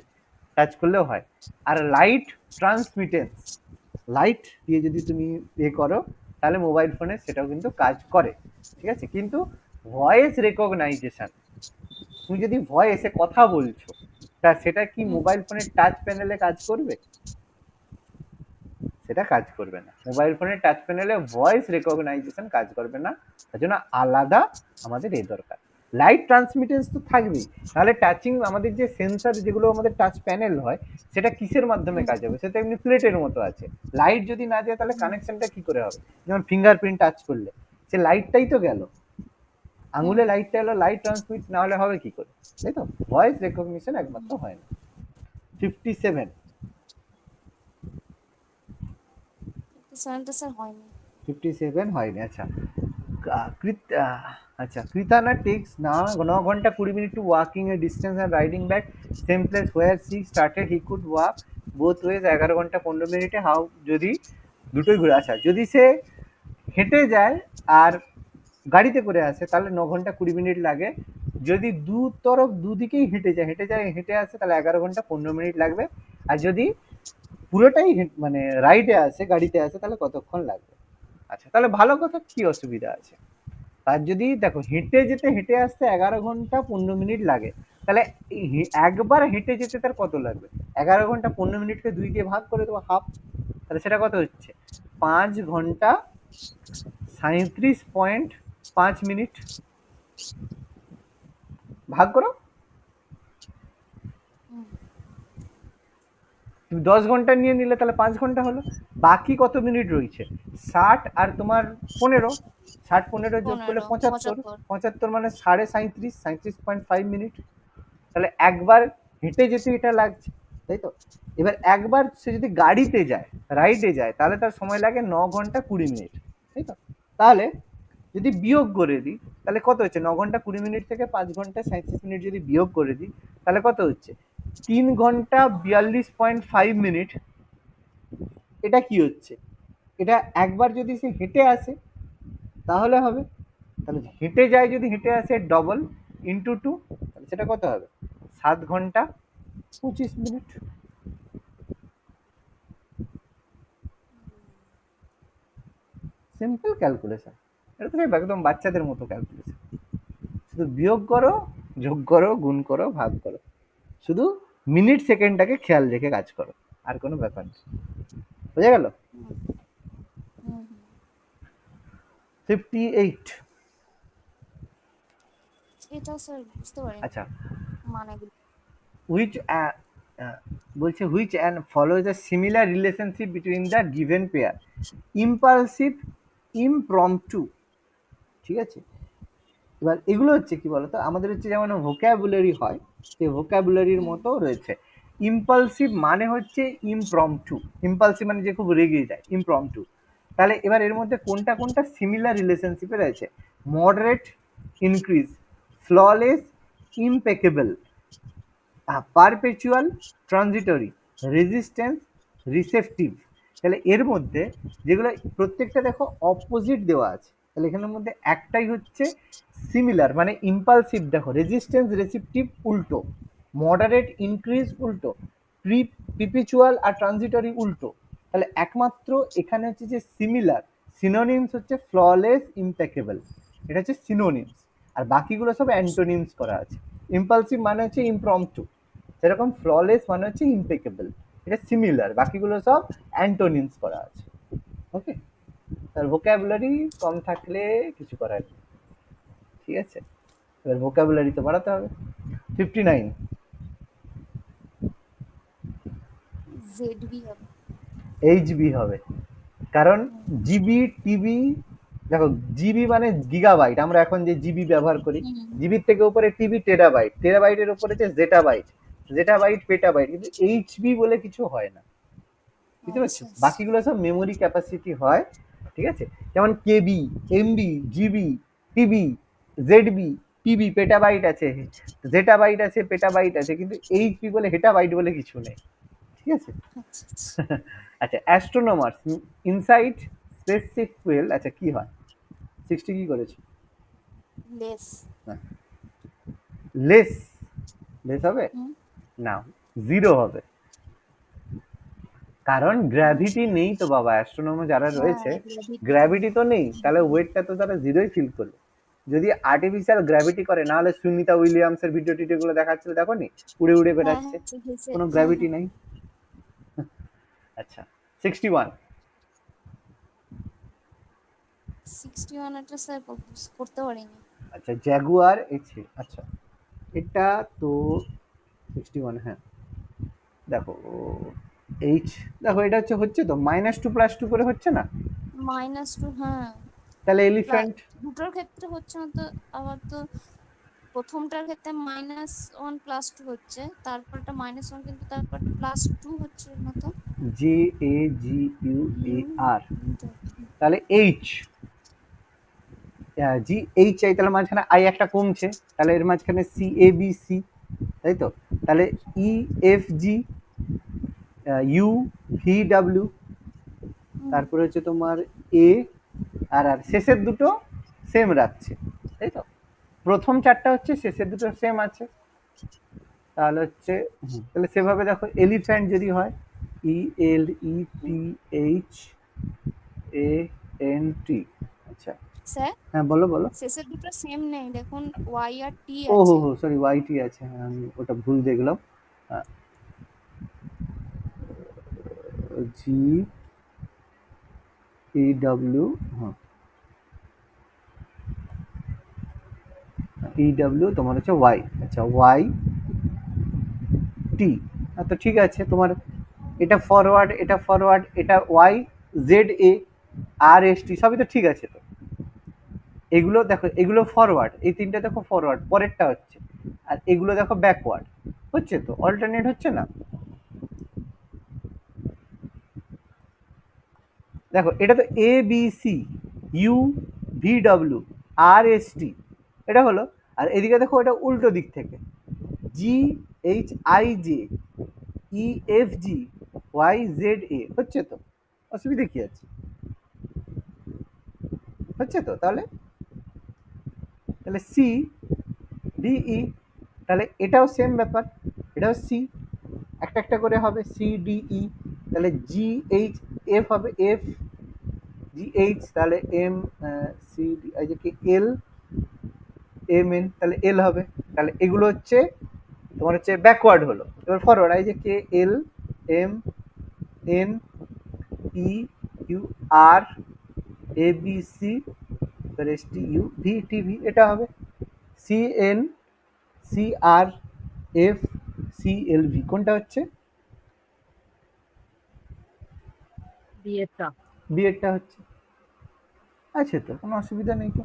টাচ করলেও হয়। আর লাইট ট্রান্সমিটেন্স, লাইট দিয়ে যদি তুমি করো, তাহলে মোবাইল ফোনে সেটাও কিন্তু কাজ করে, ঠিক আছে। কিন্তু ভয়েস রেকগনাইজেশন, তুমি যদি ভয়েসে কথা বলছো, তা সেটা কি মোবাইল ফোনের টাচ প্যানেলে কাজ করবে? সেটা কাজ করবে না। মোবাইল ফোনের টাচ প্যানেলে ভয়েস রেকগনাইজেশন কাজ করবে না, তার জন্য আলাদা আমাদের দরকার। লাইট ট্রান্সমিটেন্স তো থাকবেই, তাহলে টাচিং আমাদের যে সেন্সার যেগুলো আমাদের টাচ প্যানেল হয়, সেটা কিসের মাধ্যমে কাজ হবে? সেটা এমনি প্লেটের মতো আছে, লাইট যদি না যায় তাহলে কানেকশনটা কি করে হবে? যেমন ফিঙ্গারপ্রিন্ট টাচ করলে সে লাইটটাই তো গেল, আঙুলে লাইটটা এলো, লাইট ট্রান্সমিট না হলে হবে কি করে, তাই তো? ভয়েস রেকগনিশন একমাত্র হয় না। 57।
57টা স্যার হয়নি।
57 হয়নি। আচ্ছা, আচ্ছা, কৃতানা টেক্স না 9 ঘন্টা 20 minute to walking a distance and riding back same place where she started, he could walk both ways 11 ঘন্টা 15 মিনিটে। হাউ, যদি দুটোই ঘুরে, আচ্ছা যদি সে হেঁটে যায় আর গাড়িতে করে আসে তাহলে 9 ঘন্টা 20 মিনিট লাগে। যদি দুদিকেই হেঁটে আসে তাহলে 11 ঘন্টা 15 মিনিট লাগবে। আর যদি পুরোটাই মানে রাইডে আসে, গাড়িতে আসে, তাহলে কতক্ষণ লাগবে? আচ্ছা, তাহলে ভালো কথা, কি অসুবিধা আছে? তার যদি দেখো হেঁটে আসতে 11 ঘন্টা 15 মিনিট লাগে, তাহলে একবার হেঁটে যেতে তার কত লাগবে? 11 ঘন্টা 15 মিনিটকে 2 দিয়ে ভাগ করে দেবো, হাফ, তাহলে সেটা কত হচ্ছে? 5 ঘন্টা 37.5 মিনিট। ভাগ করো, তুমি 10 ঘন্টা নিয়ে নিলে তাহলে 5 ঘন্টা হলো, বাকি কত মিনিট রয়েছে? 60 আর তোমার 15, 60 15 যোগ করলে 75, 75 মানে 37.5 মিনিট। তাহলে একবার হেঁটে যেতে এটা লাগছে, তাই তো? এবার একবার সে যদি গাড়িতে যায়, রাইডে যায়, তাহলে তার সময় লাগে 9 ঘন্টা 20 মিনিট, তাই তো? তাহলে যদি বিয়োগ করে দিই, তাহলে কত হচ্ছে? 9 ঘন্টা 20 মিনিট থেকে 5 ঘন্টা 37 মিনিট যদি বিয়োগ করে দিই, তাহলে কত হচ্ছে? 3 ঘন্টা 42.5 মিনিট। এটা কি হচ্ছে? এটা একবার যদি সে হেঁটে আসে তাহলে হবে। তাহলে হেঁটে যায়, যদি হেঁটে আসে ডবল ইন্টু টু, তাহলে সেটা কত হবে? 7 ঘন্টা 25 মিনিট। Simple calculation. এটা তো একদম বাচ্চাদের মতো ক্যালকুলেশন। শুধু বিয়োগ করো, যোগ করো, গুণ করো, ভাগ করো। শুধু মিনিট সেকেন্ডটাকে খেয়াল রেখে কাজ করো, আর কোনো ব্যাপার নেই। বোঝা গেল?
হুম, হুম, হুম।
58।
এটাও স্যার বুঝতে পারিনি
আচ্ছা,
মানেগুলো।
which বলছে which and follows a similar relationship between the given pair: impulsive, impromptu। ঠিক আছে? এবার এগুলো হচ্ছে কি বলতো, আমাদের হচ্ছে যেমন ভোক্যাবুলারি হয়, সেই ভোক্যাবুলারির
হুম,
মতো রয়েছে। ইম্পালসিভ মানে হচ্ছে ইমপ্রম্পটু। ইম্পালসিভ মানে যে খুব রেগে যায়, ইমপ্রম্পটু। তাহলে এবার এর মধ্যে কোনটা কোনটা সিমিলার রিলেশনশিপে রয়েছে? Moderate increase, flawless, impeccable, perpetual, transitory, resistance, receptive. তাহলে এর মধ্যে যেগুলো প্রত্যেকটা দেখো অপোজিট দেওয়া আছে, তাহলে এখানের মধ্যে একটাই হচ্ছে সিমিলার, মানে ইম্পালসিভ দেখো রেজিস্ট্যান্স রেসিপটিভ উল্টো, মডারেট ইনক্রিজ উল্টো, প্রিপিচুয়াল আর ট্রানজিটরি উল্টো। তাহলে একমাত্র এখানে হচ্ছে যে সিমিলার, সিনোনিমস হচ্ছে ফ্ললেস, ইমপ্যাকেবল, এটা হচ্ছে সিনোনিমস। আর বাকিগুলো সব অ্যান্টোনিমস করা আছে। ইম্পালসিভ মানে হচ্ছে ইমপ্রম্পটু, সেরকম ফ্ললেস মানে হচ্ছে ইমপেকেবল, এটা সিমিলার, বাকিগুলো সব অ্যান্টোনিমস করা আছে। ওকে? তার ভোকাবুলারি কম থাকলে কিছু করার নেই। ঠিক আছে? এবার ভোকাবুলারি তো বাড়াতে হবে। 59।
জেড বি হবে।
এইচবি হবে, কারণ
হুম,
জিবি, টিবি, দেখো জিবি মানে গিগাবাইট, আমরা এখন যে জিবি ব্যবহার করি,
হুম,
জিবির থেকে উপরে টিবি টেরাবাইট, টেরাবাইটের উপরে হচ্ছে জেটাবাইট, জেটাবাইট পেটাবাইট, কিন্তু এইচবি বলে কিছু হয় না। বুঝতে পারছো?
আচ্ছা, আচ্ছা।
বাকিগুলো সব মেমোরি ক্যাপাসিটি হয়। ঠিক আছে? যেমন KB, MB, GB, TB, ZB, PB, petabyte আছে, জেটাবাইট আছে, পেটাবাইট আছে, কিন্তু এইচবি বলে হেটাবাইট বলে কিছু নেই। ঠিক আছে?
আচ্ছা, আচ্ছা।
আচ্ছা, অ্যাস্ট্রোনমার্স ইনসাইট স্পেসিফিক ফুয়েল, আচ্ছা কি হয়? 60 কি করেছে?
লেস।
লেস, লেস হবে
হুম,
না, জিরো হবে। কারণ গ্র্যাভিটি
আচ্ছা।
নেই তো বাবা, অ্যাস্ট্রোনমার যারা
হ্যাঁ,
রয়েছে,
গ্র্যাভিটি নেই।
গ্র্যাভিটি তো নেই, তাহলে
হুম,
ওয়েটটা তো তারা জিরোই ফিল করবে। যদি আর্টিফিশিয়াল গ্র্যাভিটি করে, না হলে সুনিতা উইলিয়ামসের ভিডিও টিডিও গুলো দেখাচ্ছিল, দেখো নি? উড়ে উড়ে
হ্যাঁ,
বেড়াচ্ছে,
হ্যাঁ, দেখেছে।
কোনো
হ্যাঁ,
গ্র্যাভিটি
হ্যাঁ।
নাই। আচ্ছা, 61।
61 এটা স্যার করতে পারিনি।
আচ্ছা, জ্যাগুয়ার এছে, আচ্ছা এটা তো 61, হ্যাঁ। দেখো এইচ, দেখো এটা হচ্ছে হচ্ছে তো -2 + 2 করে হচ্ছে না?
-2, হ্যাঁ।
তাহলে
প্লা-
এলিফ্যান্ট,
দুটোর ক্ষেত্রে হচ্ছে না তো। আবার তো প্রথমটার ক্ষেত্রে -1 + 2 হচ্ছে, তারপরটা -1 কিন্তু তারপরটা +2 হচ্ছে না তো।
J A G U A
হুম,
আর, তাহলে এইচ, জি এইচ আই, তাহলে মাঝখানে আই একটা কমছে, তাহলে এর মাঝখানে সি এ বি সি, তাই তো? তাহলে E F G, U V W,
hmm,
তারপরে হচ্ছে তোমার এ আর আর, শেষের দুটো সেম রাখছে, তাই তো? প্রথম চারটা হচ্ছে, শেষের দুটো সেম আছে। তাহলে হচ্ছে তাহলে সেভাবে দেখো, এলিফ্যান্ট যদি হয় E L E
hmm.
P H A N T. আচ্ছা,
স্যার,
হ্যাঁ বলো বলো।
শেষের দুটো সেম নেই, দেখুন ওয়াই আর টি
ও হো
আছে।
হো, সরি, ওয়াইটি আছে, হ্যাঁ আমি ওটা ভুল দেখলাম। জি ই ডাব্লিউ, হ্যাঁ ই ডাব্লিউ তোমার হচ্ছে ওয়াই, আচ্ছা ওয়াই টি। তো ঠিক আছে, তোমার এটা ফরওয়ার্ড, এটা ফরওয়ার্ড, এটা ওয়াই জেড এ আর এস টি, সবই তো ঠিক আছে তো। এগুলো দেখো, এগুলো ফরওয়ার্ড, এই তিনটা দেখো ফরওয়ার্ড, পরেরটা হচ্ছে। আর এগুলো দেখো ব্যাকওয়ার্ড, হচ্ছে তো, অল্টারনেট হচ্ছে না? দেখো এটা তো A B C U V W R S T, এটা হলো। আর এদিকে দেখো এটা উল্টো দিক থেকে, G H I J E F G Y Z A, হচ্ছে তো? অসুবিধা কি আছে? হচ্ছে তো? তাহলে তাহলে সি ডি ই, তাহলে এটাও সেম ব্যাপার, এটাও সি, একটা একটা করে হবে সি ডি ই। তাহলে জি এইচ এফ হবে, এফ জি এইচ, তাহলে এম সি ডি এই যে কি এল এম এন, তাহলে এল হবে। তাহলে এগুলো হচ্ছে তোমার হচ্ছে ব্যাকওয়ার্ড হলো। এবার ফরওয়ার্ড, এই যে K L M N E U R A B C, S T U V T V, এটা হবে C N C R F C L V. কোনটা হচ্ছে?
বিয়েটা
বিয়েরটা হচ্ছে। আছে তো, কোনো অসুবিধা নেই তো,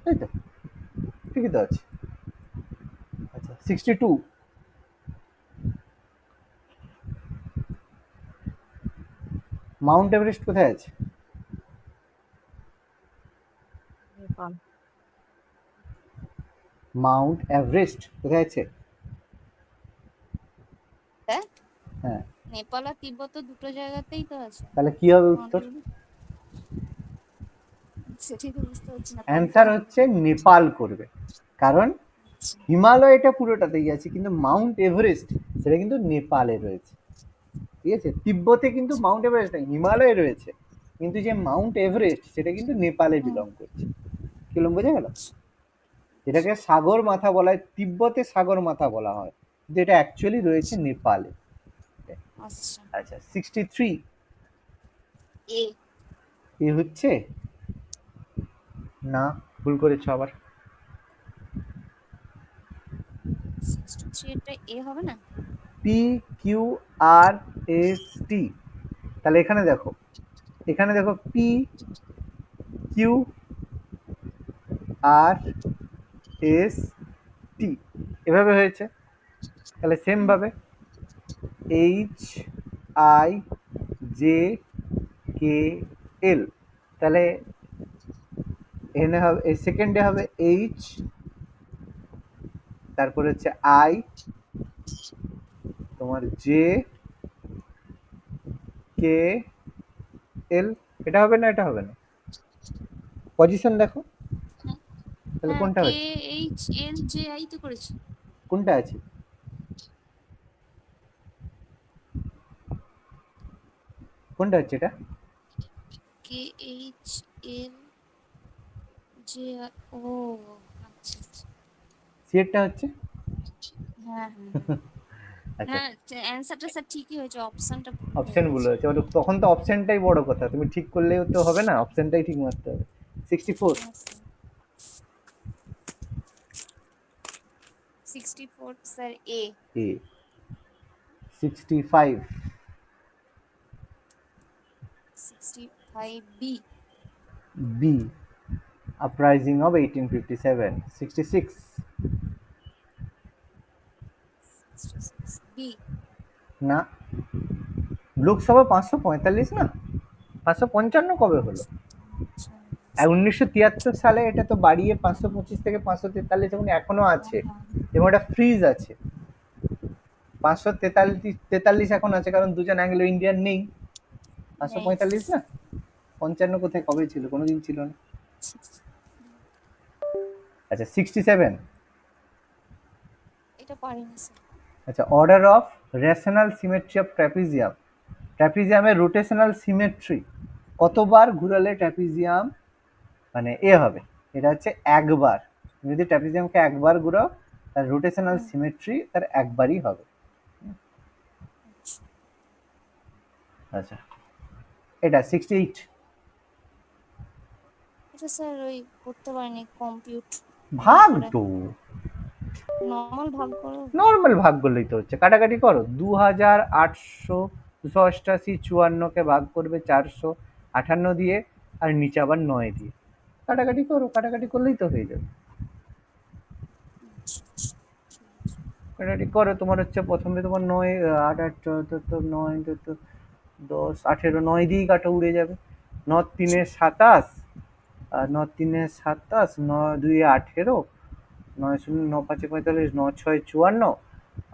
তাই তো? ঠিকই তো আছে। আচ্ছা 62, মাউন্ট এভারেস্ট কোথায় আছে?
নেপাল।
মাউন্ট এভারেস্ট কোথায় আছে?
হ্যাঁ,
হ্যাঁ,
নেপাল আর তিব্বত দুটো জায়গাতেই তো আছে।
তাহলে কি হবে
মাউন্ট
উত্তর?
এভারেস্ট, সেটাই তো বুঝতে পারছি না কোনটা
অ্যান্সার
হবে।
হচ্ছে নেপাল করবে, কারণ
আচ্ছা,
হিমালয়টা পুরোটাতেই আছে, কিন্তু মাউন্ট এভারেস্ট সেটা কিন্তু নেপালে রয়েছে। ঠিক আছে, তিব্বতে কিন্তু মাউন্ট এভারেস্ট নেই, হিমালয়ে রয়েছে, কিন্তু যে মাউন্ট এভারেস্ট সেটা কিন্তু নেপালে
হুম,
বিলং করছে। কিরকম বোঝা গেল?
আচ্ছা,
যেটাকে সাগর মাথা বলা হয়, তিব্বতে সাগর মাথা বলা হয়, কিন্তু এটা অ্যাকচুয়ালি রয়েছে নেপালে।
আচ্ছা।
আচ্ছা 63,
এ,
এ হচ্ছে না, ভুল করেছো আবার।
63 এটা এ হবে না?
পি কিউ আর এস টি, তাহলে এখানে দেখো, এখানে দেখো পি কিউ আর এস টি, এভাবে হয়েছে। তাহলে সেম
হুম,
ভাবে এইচ আই জে কে এল, তাহলে এনে হবে, এই সেকেন্ডে হবে এইচ, তারপরে হচ্ছে আই, তোমার জে কে এল, এটা হবে না, এটা হবে না। পজিশন দেখো,
হ্যাঁ,
তাহলে
হ্যাঁ,
কোনটা
কে
হচ্ছে?
এইচ এল জে আই তো করেছি।
কোনটা আছে? কোনটা হচ্ছে এটা?
K H L J I, ও আচ্ছা আচ্ছা।
সি এরটা হচ্ছে।
হ্যাঁ হ্যাঁ হ্যাঁ
আচ্ছা,
হ্যাঁ, অ্যান্সারটা স্যার ঠিকই হয়েছে, অপশনটা ভুল
অপশন ভুল
হয়েছে।
হয়েছে, তখন তো অপশনটাই বড় কথা, তুমি ঠিক করলেও তো হবে না, অপশনটাই ঠিক মারতে হবে। 64,
হ্যাঁ sir. 64 sir A.
A. 65,
65 B.
B, uprising of 1857. 66,
66 B.
না, লোকসভা 545 না, 555 কবে হলো? আর 1973 সালে এটা তো বাড়িয়ে 525 থেকে 543 এবং এখনো আছে, এবং এটা ফ্রিজ আছে। 543 এখন আছে, কারণ দুজন অ্যাংলো ইন্ডিয়ান নেই। 545 না, 55 কোথায়, কবে ছিল? কোনোদিন ছিল না। আচ্ছা 67,
এটা পারিনি স্যার।
আচ্ছা order of rational symmetry of trapezium, ট্র্যাপিজিয়ামের রোটেশনাল সিমেট্রি, কতবার ঘুরালে ট্র্যাপিজিয়াম মানে এ হবে? এটা হচ্ছে একবার, তুমি যদি ট্র্যাপিজিয়ামকে একবার ঘুরাও, তার রোটেশনাল সিমেট্রি তার একবারই হবে। আচ্ছা এটা 68,
এটা স্যার ওই করতে পারিনি, কম্পিউট
ভাগ
করে
তো,
নর্মাল ভাগ করে।
নর্মাল ভাগ করলেই তো হচ্ছে, কাটাকাটি করো। 2800 288 54কে ভাগ করবে 458 দিয়ে, আর নিচে আবার 9 দিয়ে কাটাকাটি করো, কাটাকাটি করলেই তো হয়ে যাবে। কাটাকাটি করো, তোমার হচ্ছে প্রথমে তোমার 9 8 8 9 10 18 9 দিয়েই কাটো, উড়ে যাবে। 9 3 27 আর 9 3 27, 9 2 18, 9 0 9 5 45, 9 6 54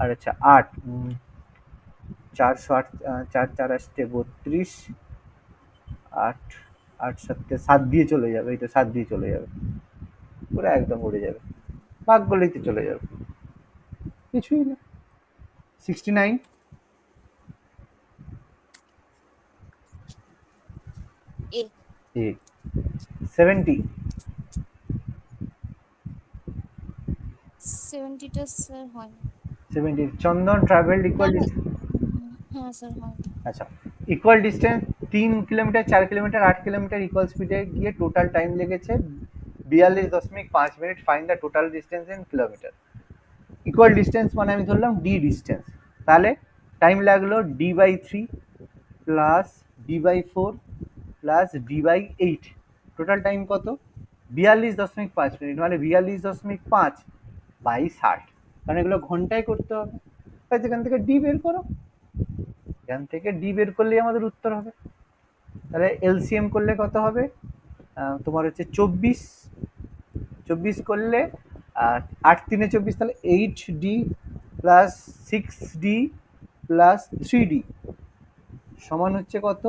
আর আচ্ছা 8 408, 4 4 8 32, 8 8 7 7 দিয়ে চলে যাবে, এই তো 7 দিয়ে চলে যাবে, পুরো একদম উড়ে যাবে, ভাগ করলেই তো চলে যাবে, কিছুই না। 69,
এ
এ 70,
70টা স্যার হয় না।
70 চন্দন ট্রাভেলড
না
ইকুয়াল,
না হ্যাঁ স্যার হয় না।
আচ্ছা equal distance 3 kilometre, 4 kilometre, 8 kilometre equal স্পিডে গিয়ে টোটাল টাইম লেগেছে 42.5 minute. Find the total distance in kilometre. Equal distance মানে আমি ধরলাম ডি ডিস্টেন্স, তাহলে টাইম লাগলো D by 3 plus D by 4 plus D by 8, total time কত? 42.5 মিনিট, মানে 42.5 বাই 60, কারণ এগুলো ঘন্টায় করতে হবে। তাই এখান থেকে ডি বের করো, এখান থেকে ডি বের করলেই আমাদের উত্তর হবে। তাহলে এলসিএম করলে কত হবে? তোমার হচ্ছে 24, 24 করলে 8 3 24, তাহলে 8D plus 6D plus 3D সমান হচ্ছে কত?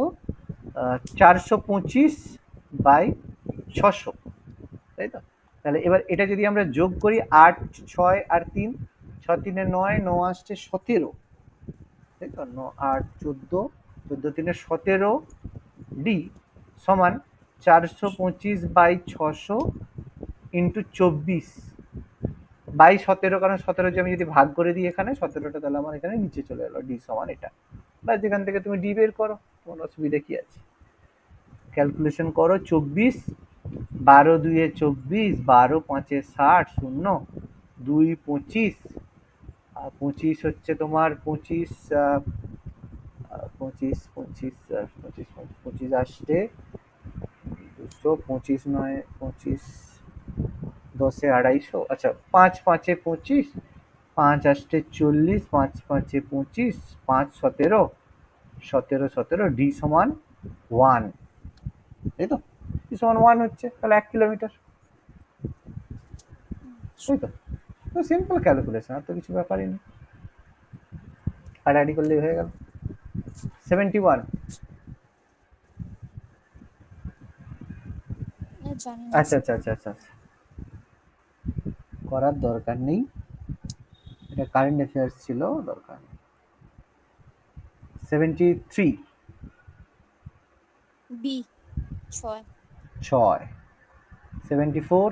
425 বাই 600, তাই তো? তাহলে এবার এটা যদি আমরা যোগ করি, 8 6 আর 3, 6 3 9, 9 আসছে 17, তাই তো? 9 8 14, 14 3 17 ডি সমান 425 বাই 600 ইন্টু 24 বাই 17, কারণ 17 যে আমি যদি ভাগ করে দিই এখানে 17টা, তাহলে আমার এখানে নিচে চলে এলো, ডি সমান এটা। বা যেখান থেকে তুমি ডি বের করো, কোনো অসুবিধা কি আছে? ক্যালকুলেশন করো, 24 12 2 24, 12 5 60, 0 2 25, আর 25 হচ্ছে তোমার 25 25 25 25 25 আসছে 225, 9 25 10 250, আচ্ছা 5 5 25, 5 আসছে 40, 5 5 25, 5 17 17 17, ডি সমান 1, তাই তো? ডি সমান 1 হচ্ছে, তাহলে 1 কিলোমিটার, তাই তো? তো সিম্পল ক্যালকুলেশন, আর তো কিছু ব্যাপারই নেই, হাঁটাহাঁটি করলেই হয়ে গেল। 71,
জানি না
আচ্ছা আচ্ছা আচ্ছা আচ্ছা, করার দরকার নেই, এটা কারেন্ট অ্যাফেয়ার্স ছিল, দরকার নেই। 73,
বি 6
6, 74,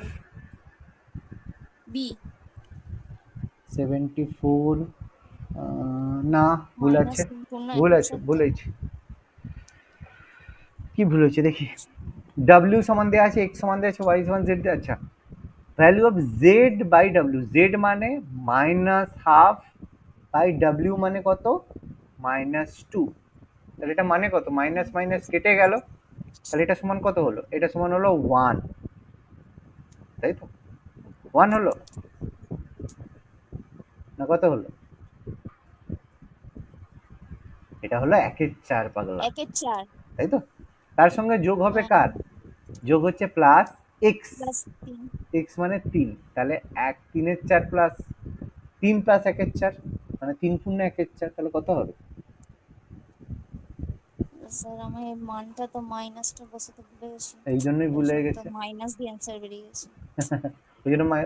বি
74 না, ভুল
মাইনাস
আছে,
3
ভুল আছে, ভুল হয়েছে, কি ভুল হয়েছে দেখি। ডাব্লিউ সমান দেওয়া আছে, এক্স সমান দেওয়া আছে, ওয়াই সমান জেড, আচ্ছা value of Z by W, Z মানে মাইনাস হাফ বাই ডাব্লিউ মানে কত? -2, তাহলে এটা মানে কত? মাইনাস মাইনাস কেটে গেল, তাহলে এটা সমান কত হলো? এটা সমান হলো 1, তাই তো? 1 হলো না, কত হলো? এটা হলো 1/4 পাগলা,
1/4
তাই তো? তার সঙ্গে যোগ হবে
হ্যাঁ
কার? যোগ হচ্ছে প্লাস এক্স,
প্লাস 3
এক্স মানে 3, তাহলে 1 3/4 প্লাস 3 প্লাস 1/4, মানে 3 পূর্ণ 1/4, তাহলে কত হবে?
স্যার আমি এই মানটা তো মাইনাসটা বসাতে ভুলে গেছি,
এই জন্যই
তাই
ভুল হয়ে
জন্য তো
গেছে।
মাইনাস দিয়ে অ্যান্সার বেরিয়ে গেছে।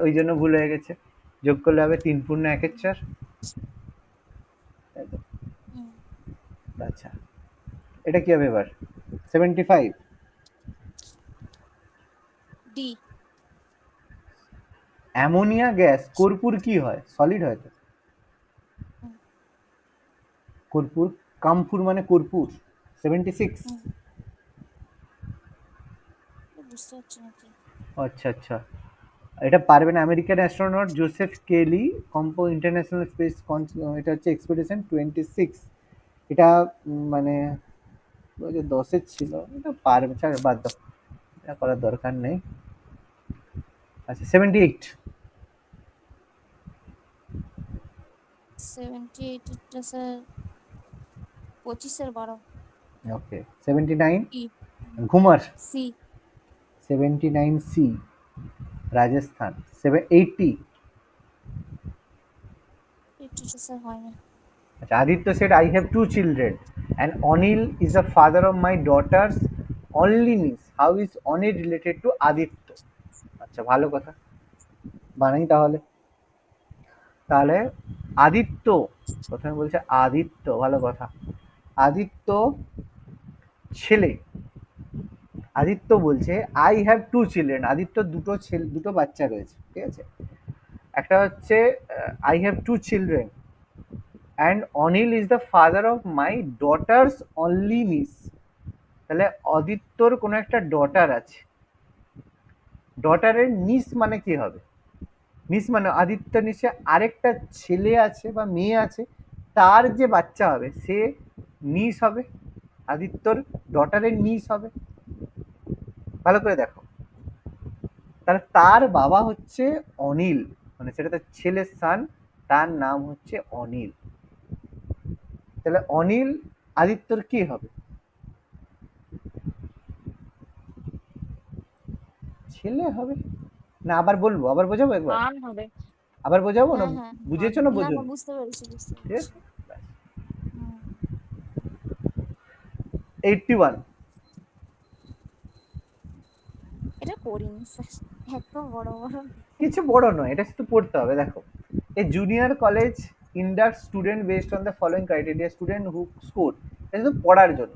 ওই জন্য ভুল হয়ে গেছে, যোগ করলে হবে 3 পূর্ণ 1/4, তাই তো?
হুম,
আচ্ছা, এটা কি হবে এবার? 75,
ডি
অ্যামোনিয়া গ্যাস কর্পূর কি হয়? সলিড হয় তো।
হুম,
কর্পূর, কামফুর মানে কর্পূর। 76,
হুম, বুঝতে পারছি না কি।
আচ্ছা আচ্ছা, এটা পারবেন। আমেরিকান অ্যাস্ট্রোনট জোসেফ কেলি কম্পো ইন্টারন্যাশনাল স্পেস, এটা হচ্ছে এক্সপেডিশন 26, এটা মানে 2010-এর ছিল, এটা পারবে, ছাড় বাদ দাও, এটা করার দরকার নেই। আচ্ছা 78,
78 টা স্যার 25/12
ওকে 79
ই
ঘুমার
সি
79 সি রাজস্থান 80
একটু স্যার হয় না।
আচ্ছা Aditya said I have two children and Anil is the father of my daughter's only niece. How is Anil related to Aditya? আচ্ছা ভালো কথা, বানাই তাহলে। তাহলে আদিত্য, প্রথমে বলছে আদিত্য, ভালো কথা। আদিত্য ছেলে, আদিত্য বলছে I have to children, Aditya দুটো বাচ্চা রয়েছে, ঠিক আছে। একটা হচ্ছে I have to children and Anil is the father of my daughters only নিস। তাহলে আদিত্যর কোনো একটা ডটার আছে, ডটারের নিস মানে কি হবে? নিস মানে আদিত্য নিচে আরেকটা ছেলে আছে বা মেয়ে আছে, তার যে বাচ্চা হবে সে নিস হবে, আদিত্যর ডটারের নিস হবে। ভালো করে দেখো, তাহলে তার বাবা হচ্ছে অনিল, মানে সেটা তার ছেলের সান, তার নাম হচ্ছে অনিল। তাহলে অনিল আদিত্যর কি হবে? ছেলে হবে না? আবার বলবো, আবার বোঝাবো একবার,
সান হবে।
আবার বোঝাবো না?
হ্যাঁ হ্যাঁ
বুঝেছো না
না
বোঝো?
না বুঝতে পেরেছি বুঝতে
ঠিক
পেরেছি।
আছে।
হুম।
81
এটা করিনি স্যার, এত বড় বড়।
কিছু বড় নয়, এটা শুধু পড়তে হবে। দেখো, a junior college induct student based on the following criteria, student who score, এটা শুধু পড়ার জন্য,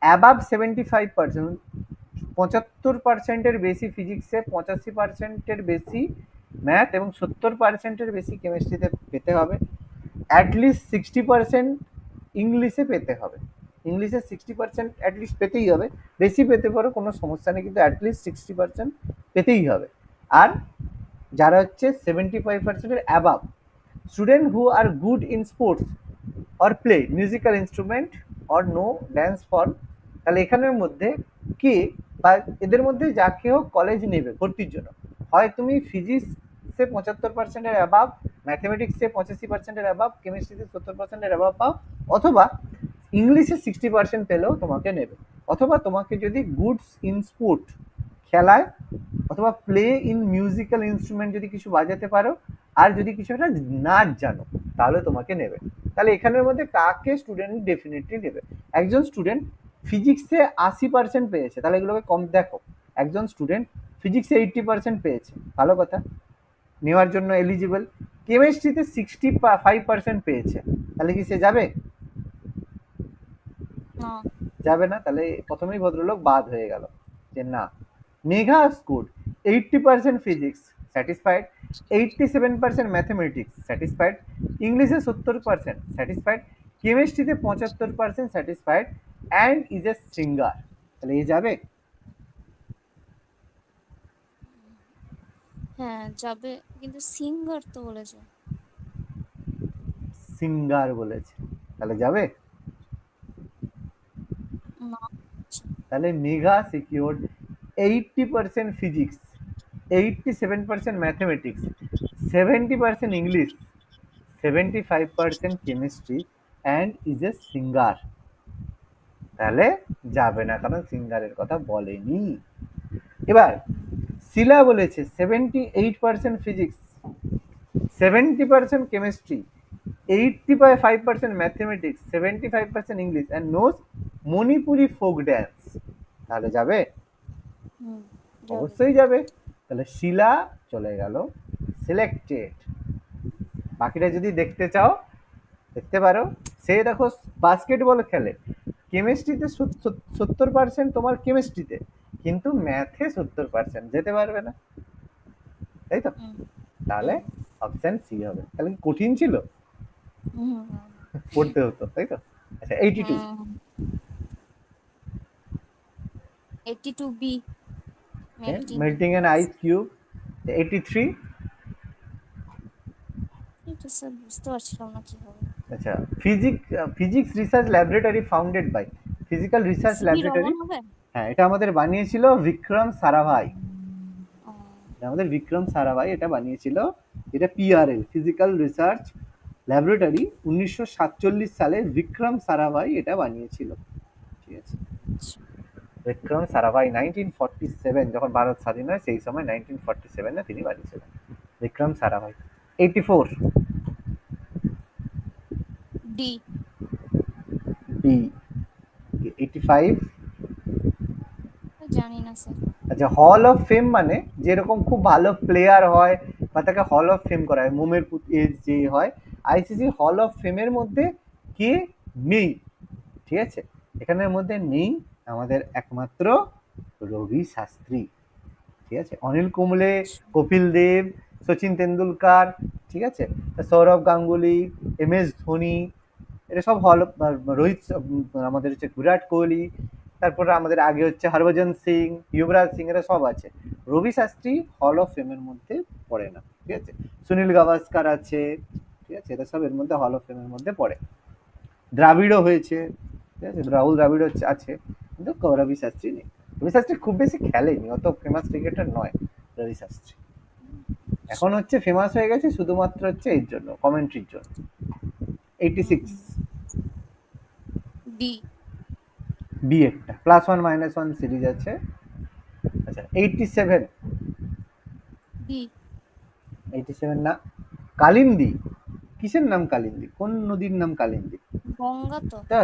অ্যাবাভ 75%, 75%-এর বেশি ফিজিক্সে, 85%-এর বেশি ম্যাথ এবং 70%-এর বেশি কেমিস্ট্রিতে পেতে হবে, অ্যাটলিস্ট 60% ইংলিশে পেতে হবে। ইংলিশে 60% অ্যাটলিস্ট পেতেই হবে, বেশি পেতে পারো কোনো সমস্যা নেই, কিন্তু অ্যাটলিস্ট 60% পেতেই হবে। আর যারা হচ্ছে 75%-এর above, student who are good in sports or play musical instrument or no dance form. তাহলে এখানের মধ্যে কে বা এদের মধ্যে যাকে হোক কলেজ নেবে ভর্তির জন্য, হয় তুমি ফিজিক্সে 75%-এর অ্যাবাভ, ম্যাথমেটিক্সে 85%-এর অ্যাবাভ, কেমিস্ট্রিতে 70%-এর অ্যাবাভ পাও, অথবা ইংলিশে 60% পেলেও তোমাকে নেবে, অথবা তোমাকে যদি গুডস ইন স্পোর্ট, খেলায়, অথবা প্লে ইন মিউজিক্যাল ইনস্ট্রুমেন্ট যদি কিছু বাজাতে পারো, আর যদি কিছু একটা নাচ জানো, তাহলে তোমাকে নেবে। তাহলে এখানের মধ্যে কাকে স্টুডেন্ট ডেফিনেটলি নেবে? একজন স্টুডেন্ট ফিজিক্সে 80% পেয়েছে, তাহলে এগুলোকে কম দেখো। একজন স্টুডেন্ট ফিজিক্সে 80% পেয়েছে, ভালো কথা, নেওয়ার জন্য এলিজিবল। কেমিস্ট্রিতে 65% পেয়েছে, তাহলে কি সে যাবে?
না
যাবে না, তাহলে প্রথমেই ভদ্রলোক বাদ হয়ে গেল, যে না। Megha score 80% physics, satisfied, 87% mathematics, satisfied, ইংলিশে 70% স্যাটিসফাইড, কেমিস্ট্রিতে 75% satisfied, and is a singer. তাহলে এ যাবে?
হ্যাঁ যাবে, কিন্তু সিঙ্গার তো বলেছে।
সিঙ্গার বলেছে, তাহলে যাবে?
না
তাহলে Megha secured 80% physics, 87% mathematics, 70% English, 75% chemistry, and is a singer. তাহলে যাবে না, কারণ সিঙ্গারের কথা বলেনি। এবার শিলা বলেছে 78% physics, 70% chemistry, 85% mathematics, 75% English, and knows Manipuri folk dance. তাহলে যাবে?
হুম যাবে।
অবশ্যই যাবে। তাহলে শিলা চলে গেল সিলেক্টেড। বাকিটা যদি দেখতে চাও দেখতে পারো। সে দেখো বাস্কেটবল খেলে, কেমিস্ট্রিতে 70% তোমার কেমিস্ট্রিতে, কিন্তু ম্যাথে 70%, যেতে পারবে না, তাই তো?
হুম
তাহলে অপশন সি হবে। তাহলে কি কঠিন ছিল?
হুম
পড়তে হতো, তাই তো? আচ্ছা 82
82B melting.
Melting an ice cube. 83
এটা স্যার বুঝতে পারছিলাম না কি হবে।
আচ্ছা physics research laboratory founded by, physical research
সিবি
ল্যাবরেটরি।
রমন হবে।
হ্যাঁ, এটা আমাদের বানিয়েছিল বিক্রম সারাভাই,
ও,
এটা আমাদের বিক্রম সারাভাই এটা বানিয়েছিল। এটা পিআরএল, ফিজিক্যাল রিসার্চ ল্যাবরেটরি, 1947 সালে বিক্রম সারাভাই এটা বানিয়েছিল, ঠিক আছে।
আচ্ছা।
বিক্রম সারাভাই 1947 যখন ভারত স্বাধীন হয় সেই সময় 1947 তিনি বানিয়েছিলেন বিক্রম সারাভাই। 84
ডি।
বি। 85
জানি না স্যার।
আচ্ছা, হল অফ ফেম মানে যেরকম খুব ভালো প্লেয়ার হয় বা তাকে হল অফ ফেম করা হয়, মোমের এজ যে হয়, আইসিসি হল অফ ফেমের মধ্যে কে নেই, ঠিক আছে, এখানের মধ্যে নেই আমাদের একমাত্র রবি শাস্ত্রী, ঠিক আছে। অনিল কুম্বলে, কপিল দেব, সচিন তেন্ডুলকার, ঠিক আছে, সৌরভ গাঙ্গুলি, এম এস ধোনি, এটা সব হল, রোহিত, আমাদের হচ্ছে বিরাট কোহলি, তারপরে আমাদের আগে হচ্ছে হরভজন সিং, যুবরাজ সিং, এরা সব আছে। রবি শাস্ত্রী হল অফ ফেমের মধ্যে পড়ে না, ঠিক আছে। সুনীল গাভাস্কার আছে, ঠিক আছে, এরা সব এর মধ্যে হল অফ ফেমের মধ্যে পড়ে। দ্রাবিড়ও হয়েছে, ঠিক আছে, রাহুল দ্রাবিড় আছে, কিন্তু রবি শাস্ত্রী নেই। রবি শাস্ত্রী খুব বেশি খেলেনি, অত ফেমাস ক্রিকেটার নয় রবি শাস্ত্রী। এখন হচ্ছে ফেমাস হয়ে গেছে শুধুমাত্র হচ্ছে এর জন্য, কমেন্ট্রির জন্য। 86
ডি।
বি একটা +1 -1 সিরিজ আছে। আচ্ছা 87
ডি।
87 না, কালিন্দী। কিসের নাম কালিন্দী? কোন নদীর নাম কালিন্দী?
গঙ্গা তো।
তা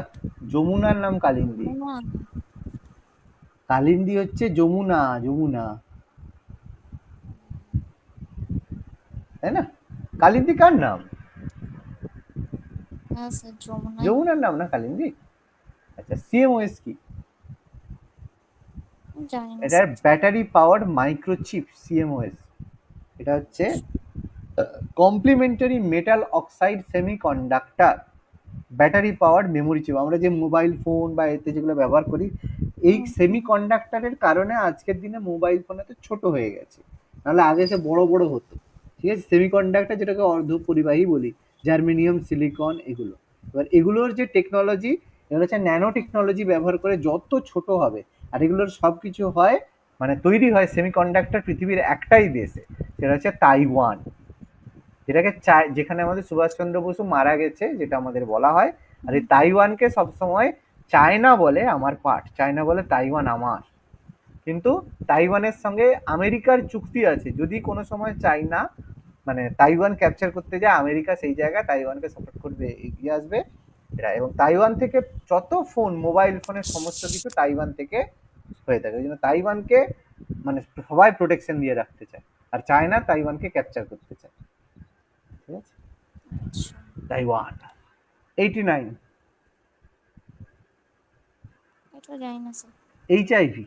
যমুনার নাম কালিন্দী।
না।
কালিন্দী হচ্ছে যমুনা, যমুনা, তাই না? কালিন্দী কার নাম?
হ্যাঁ স্যার, যমুনাই।
যমুনার নাম না কালিন্দী। আচ্ছা সিএমওএস কি?
জানি না
এটা
sir.
Battery powered microchip, CMOS. এটা হচ্ছে complementary metal oxide semiconductor battery powered memory chip. আমরা যে মোবাইল ফোন বা এতে যেগুলো ব্যবহার করি, এই সেমিকন্ডাক্টরের কারণে আজকের দিনে মোবাইল ফোন এত ছোট হয়ে গেছে, নাহলে আগে সে বড় বড় হতো, ঠিক আছে। সেমিকন্ডাক্টর যেটাকে অর্ধ পরিবাহী বলি, জার্মেনিয়াম, সিলিকন, এগুলো। এবার এগুলোর যে টেকনোলজি, এগুলো হচ্ছে ন্যানো টেকনোলজি ব্যবহার করে যত ছোট হবে, আর এগুলোর সব কিছু হয় মানে তৈরি হয় সেমিকন্ডাক্টর পৃথিবীর একটাই দেশে, সেটা হচ্ছে তাইওয়ান, যেটাকে যেখানে আমাদের সুভাষচন্দ্র বসু মারা গেছে, যেটা আমাদের বলা হয়। আর এই তাইওয়ানকে সবসময় চায়না বলে আমার পার্ট, চায়না বলে তাইওয়ান আমার। কিন্তু তাইওয়ানের সঙ্গে আমেরিকার চুক্তি আছে, যদি কোনো সময় চায়না মানে তাইওয়ান ক্যাপচার করতে যায়, আমেরিকা সেই জায়গায় তাইওয়ানকে সাপোর্ট করবে, এগিয়ে আসবে এরা। এবং তাইওয়ান থেকে যত ফোন, মোবাইল ফোনের সমস্ত কিছু তাইওয়ান থেকে হয়ে থাকে, ওই জন্য তাইওয়ানকে মানে সবাই প্রোটেকশন দিয়ে রাখতে চায়, আর চায়না তাইওয়ানকে ক্যাপচার করতে চায়, ঠিক আছে।
আচ্ছা।
তাইওয়ান। 89
এটা জানি না sir.
HIV,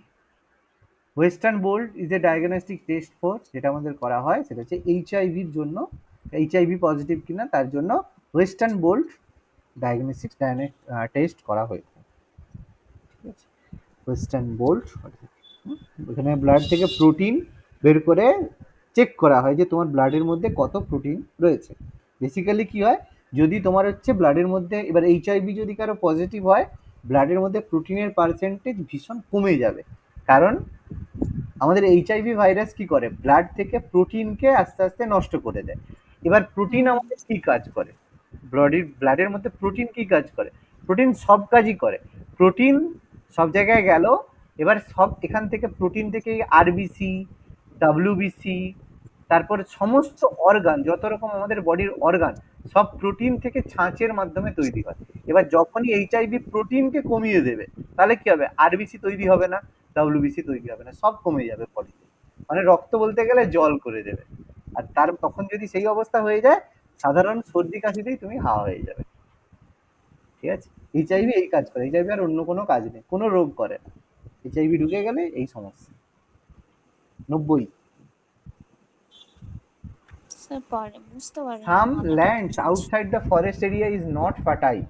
western blot is a diagnostic test for, যেটা আমাদের করা হয় সেটা হচ্ছে এইচআইভির জন্য, এইচআইভি পজিটিভ কিনা তার জন্য ওয়েস্টার্ন বোল্ট ডায়াগনস্টিক টেস্ট করা হয়েছে, ঠিক আছে। ওয়েস্টার্ন বোল্ট, এখানে ব্লাড থেকে প্রোটিন বের করে চেক করা হয় যে তোমার ব্লাডের মধ্যে কত প্রোটিন রয়েছে। বেসিক্যালি কি হয়, যদি তোমার হচ্ছে ব্লাডের মধ্যে, এবার এইচআইভি যদি কারো পজিটিভ হয়, ব্লাডের মধ্যে প্রোটিনের পার্সেন্টেজ ভীষণ কমে যাবে, কারণ আমাদের এইচআইভি ভাইরাস কি করে, ব্লাড থেকে প্রোটিনকে আস্তে আস্তে নষ্ট করে দেয়। এবার প্রোটিন আমাদের কি কাজ করে, ব্লাডের মধ্যে প্রোটিন কি কাজ করে, প্রোটিন সব কাজই করে। প্রোটিন সব জায়গায় গেল, এবার সব এখান থেকে প্রোটিন থেকে আরবিসি, ডাব্লিউবিসি, তারপর সমস্ত অর্গান, যত রকম আমাদের বডির অর্গান, সব প্রোটিন থেকে ছাঁচের মাধ্যমে তৈরি হয়। এবার যখনই এইচআইভি প্রোটিনকে কমিয়ে দেবে, তাহলে কি হবে, আরবিসি তৈরি হবে না, ডাব্লিউবিসি তৈরি হবে না, সব কমে যাবে বডিতে, মানে রক্ত বলতে গেলে জল করে দেবে। আর তার তখন যদি সেই অবস্থা হয়ে যায়, সাধারণ সর্দি কাশিতেই তুমি হাওয়া হয়ে যাবে, ঠিক আছে। এইচআইভি এই কাজ করে, এইচআইভি আর অন্য কোনো কাজ নেই, কোনো রোগ করে না, এইচআইভি ঢুকে গেলে এই সমস্যা। 90
স্যার পারে বুঝতে পারি না
সাম
মাথাটা
lands outside the forest area is not fertile,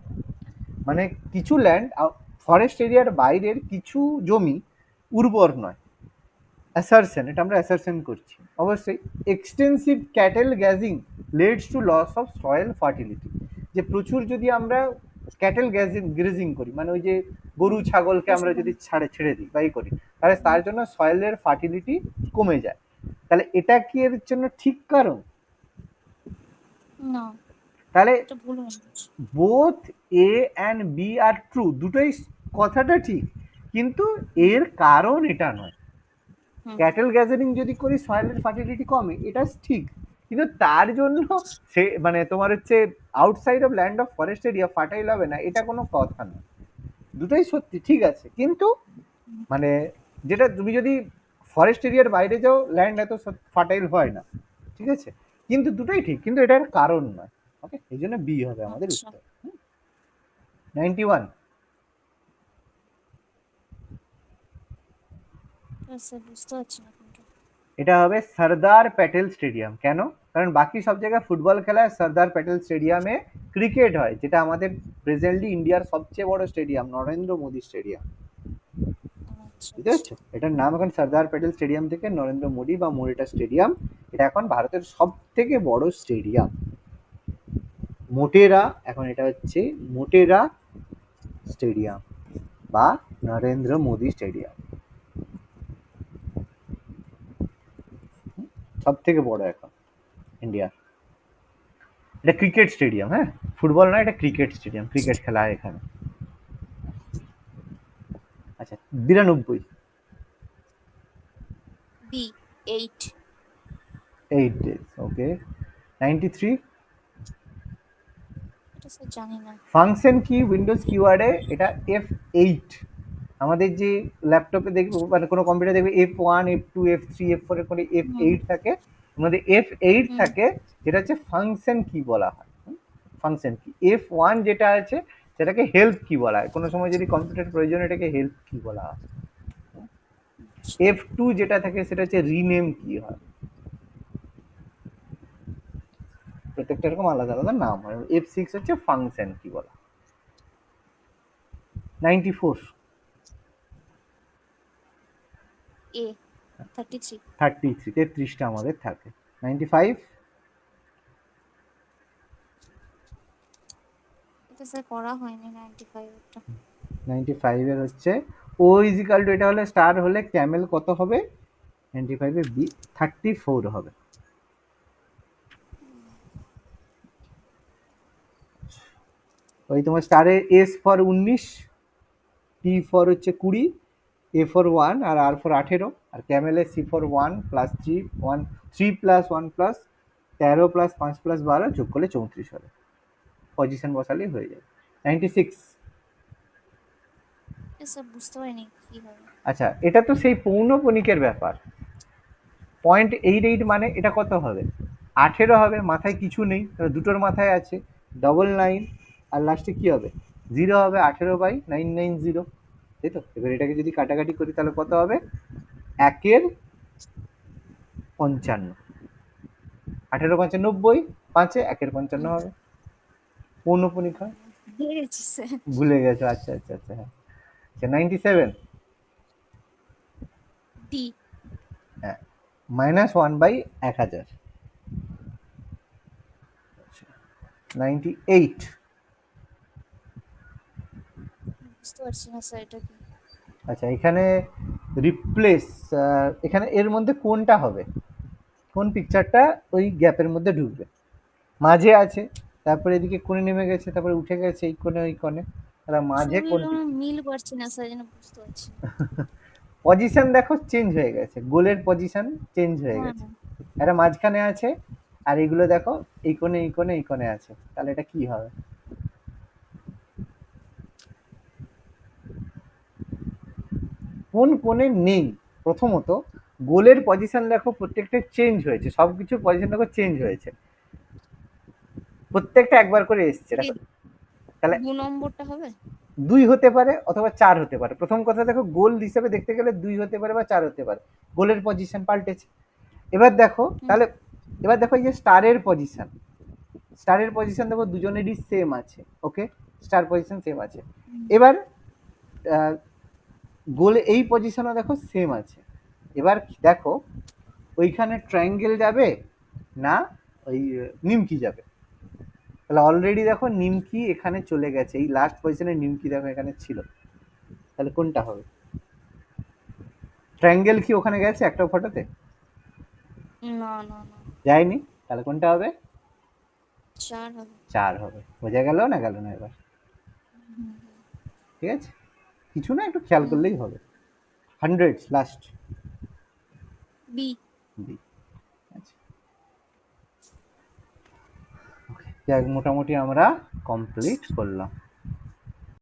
মানে কিছু ল্যান্ড ফরেস্ট এরিয়ার বাইরের কিছু জমি উর্বর নয়। অ্যাসারশন, এটা আমরা অ্যাসারশন করছি অবশ্যই। Extensive cattle grazing leads to loss of soil fertility, যে প্রচুর যদি আমরা ক্যাটেল গ্রেজিং করি, মানে ওই যে গরু ছাগলকে আমরা যদি ছেড়ে দিই বা করি, তাহলে তার জন্য সয়েলের ফার্টিলিটি কমে যায়। তাহলে এটা কি এর জন্য ঠিক কারণ?
না,
তাহলে
এটা ভুল হয়ে গেছে।
Both A and B are true, দুটোই কথাটা ঠিক, কিন্তু এর কারণ এটা নয়।
হুম।
ক্যাটেল গ্যাদারিং যদি করি সয়েলের ফার্টিলিটি কমে, এটা ঠিক, কিন্তু তার জন্য সে মানে তোমার হচ্ছে outside of land of forest area fertile হবে না, এটা কোনো কথা নয়। দুটোই সত্যি, ঠিক আছে, কিন্তু মানে যেটা তুমি যদি ফরেস্ট এরিয়ার বাইরে যাও ল্যান্ড এত ফার্টাইল হয় না, ঠিক আছে, কিন্তু দুটোই ঠিক, কিন্তু এটার কারণ নয়। ওকে, এই জন্য বি হবে আমাদের
আচ্ছা।
উত্তর। 91।
স্যার বুঝতে পারছি না কোনটা।
এটা হবে সর্দার প্যাটেল স্টেডিয়াম। কেন? কারণ বাকি সব জায়গায় ফুটবল খেলা হয়, সর্দার প্যাটেল স্টেডিয়ামে ক্রিকেট হয়, যেটা আমাদের প্রেজেন্টলি ইন্ডিয়ার সবচেয়ে বড় স্টেডিয়াম, নরেন্দ্র মোদী স্টেডিয়াম।
আচ্ছা
বুঝতে
আচ্ছা।
পারছো? এটার নাম এখন সর্দার প্যাটেল স্টেডিয়াম থেকে নরেন্দ্র মোদী বা মোরেটা স্টেডিয়াম। এটা এখন ভারতের সব থেকে বড় স্টেডিয়াম। মোটেরা, এখন এটা হচ্ছে মোটেরা স্টেডিয়াম বা নরেন্দ্র মোদী স্টেডিয়াম, সব থেকে বড় এখন ইন্ডিয়া। এটা ক্রিকেট স্টেডিয়াম, হ্যাঁ, ফুটবল নয়, এটা ক্রিকেট স্টেডিয়াম, ক্রিকেট খেলা হয় এখানে। আচ্ছা, 92।
বি 8।
8 days, ওকে। 93।
এটা স্যার জানি না।
ফাংশন কি উইন্ডোজ কিওয়ার্ডে, এটা F8। আমাদের যে ল্যাপটপে দেখবে মানে কোনো কম্পিউটার দেখবে F1 F2 F3 F4 এর করে F8 থাকে, আমাদের F8
হুম।
থাকে, যেটা হচ্ছে ফাংশন কি বলা হয়। ফাংশন কি, F1 যেটা আছে সেটাকে হেল্প কি বলা হয়, কোনো সময় যদি কম্পিউটার প্রয়োজন এটাকে হেল্প কি বলা হয়। F2 যেটা থাকে সেটা হচ্ছে রিনেম কি হয়, প্রত্যেকটা এরকম আলাদা আলাদা নাম হয়। F6 হচ্ছে ফাংশন কি বলা। 94।
এ 33।
33, 33টা আমাদের থাকে। 95।
এটা স্যার করা হয়নি 95 এরটা।
95 এর হচ্ছে ও ইজিক্যাল টু, এটা হলে স্টার হলে ক্যামেল কত হবে, 95 এ বি 34 হবে। ওই তোমার স্টারে এস ফর 19, টি ফর হচ্ছে 20, এ ফর 1 আর আর ফর 18, আর ক্যামেলে C for 1 plus 3 1 3 plus 1 plus 13 plus 5 plus 12 যোগ করলে 34 হবে। পজিশন বসালেই হয়ে যাবে। 96।
স্যার বুঝতে পারিনি কি হবে।
আচ্ছা, এটা তো সেই পৌনঃপুনিকের ব্যাপার। 0.88 মানে এটা কত হবে, 18 হবে, মাথায় কিছু নেই, দুটোর মাথায় আছে, ডবল 9, আর লাস্টে কি হবে, 0 হবে, 18/990, তাই তো। এবার এটাকে যদি কাটাকাটি করি তাহলে কত হবে, 1 এর 55, 18 5 90, 5 1 এর 55 হবে, পৌনঃপুনিক হয়।
ভুলে গেছি স্যার।
ভুলে গেছো, আচ্ছা আচ্ছা আচ্ছা, হ্যাঁ। আচ্ছা, 97।
ডি।
হ্যাঁ, -1/1000। 98।
বুঝতে পারছি না স্যার এটা কি।
আচ্ছা, এখানে রিপ্লেস, এখানে এর মধ্যে কোনটা হবে, কোন পিকচারটা ওই গ্যাপের মধ্যে ঢুকবে, মাঝে আছে, তারপরে এদিকে কোণে নেমে গেছে, তারপরে উঠে গেছে এই কোণে ওই কোণে, তাহলে মাঝে কোন
শরীর মিল পারছি না স্যার, যেন বুঝতে পারছি না।
পজিশন দেখো চেঞ্জ হয়ে গেছে, গোলের পজিশন চেঞ্জ হয়ে
হ্যাঁ
গেছে,
হ্যাঁ।
এটা মাঝখানে আছে, আর এইগুলো দেখো এই কোণে এই কোণে এই কোণে আছে, তাহলে এটা কি হবে, কোন কোণে নেই। প্রথমত গোলের পজিশন দেখো প্রত্যেকটা চেঞ্জ হয়েছে, সবকিছুর পজিশন দেখো চেঞ্জ হয়েছে, প্রত্যেকটা একবার করে এসছে দেখো, তাহলে
2 নম্বরটা হবে।
2 হতে পারে অথবা 4 হতে পারে। প্রথম কথা দেখো, গোল হিসেবে দেখতে গেলে 2 হতে পারে বা 4 হতে পারে, গোলের পজিশন পাল্টেছে। এবার দেখো তাহলে, এবার দেখো এই যে স্টারের পজিশন, স্টারের পজিশন দেখো দুজনেরই সেম আছে, ওকে, স্টার পজিশন সেম আছে। এবার গোলে এই পজিশনও দেখো সেম আছে। এবার দেখো ওইখানে ট্রায়াঙ্গেল যাবে না ওই নিমকি যাবে, তাহলে অলরেডি দেখো নিমকি এখানে চলে গেছে, এই লাস্ট পজিশনে নিমকি দেখো এখানে ছিল, তাহলে কোনটা হবে, ট্রায়াঙ্গেল কি ওখানে গেছে একটা ফটোতে,
না না না,
যায়নি, তাহলে কোনটা হবে,
4 হবে।
4 হবে। বোঝা গেল না, গেল না এবার, ঠিক আছে, কিছু না, একটু খেয়াল
হুম।
করলেই হবে। Hundreds last.
বি।
বি। আচ্ছা, ওকে, যাক মোটামুটি আমরা কমপ্লিট করলাম।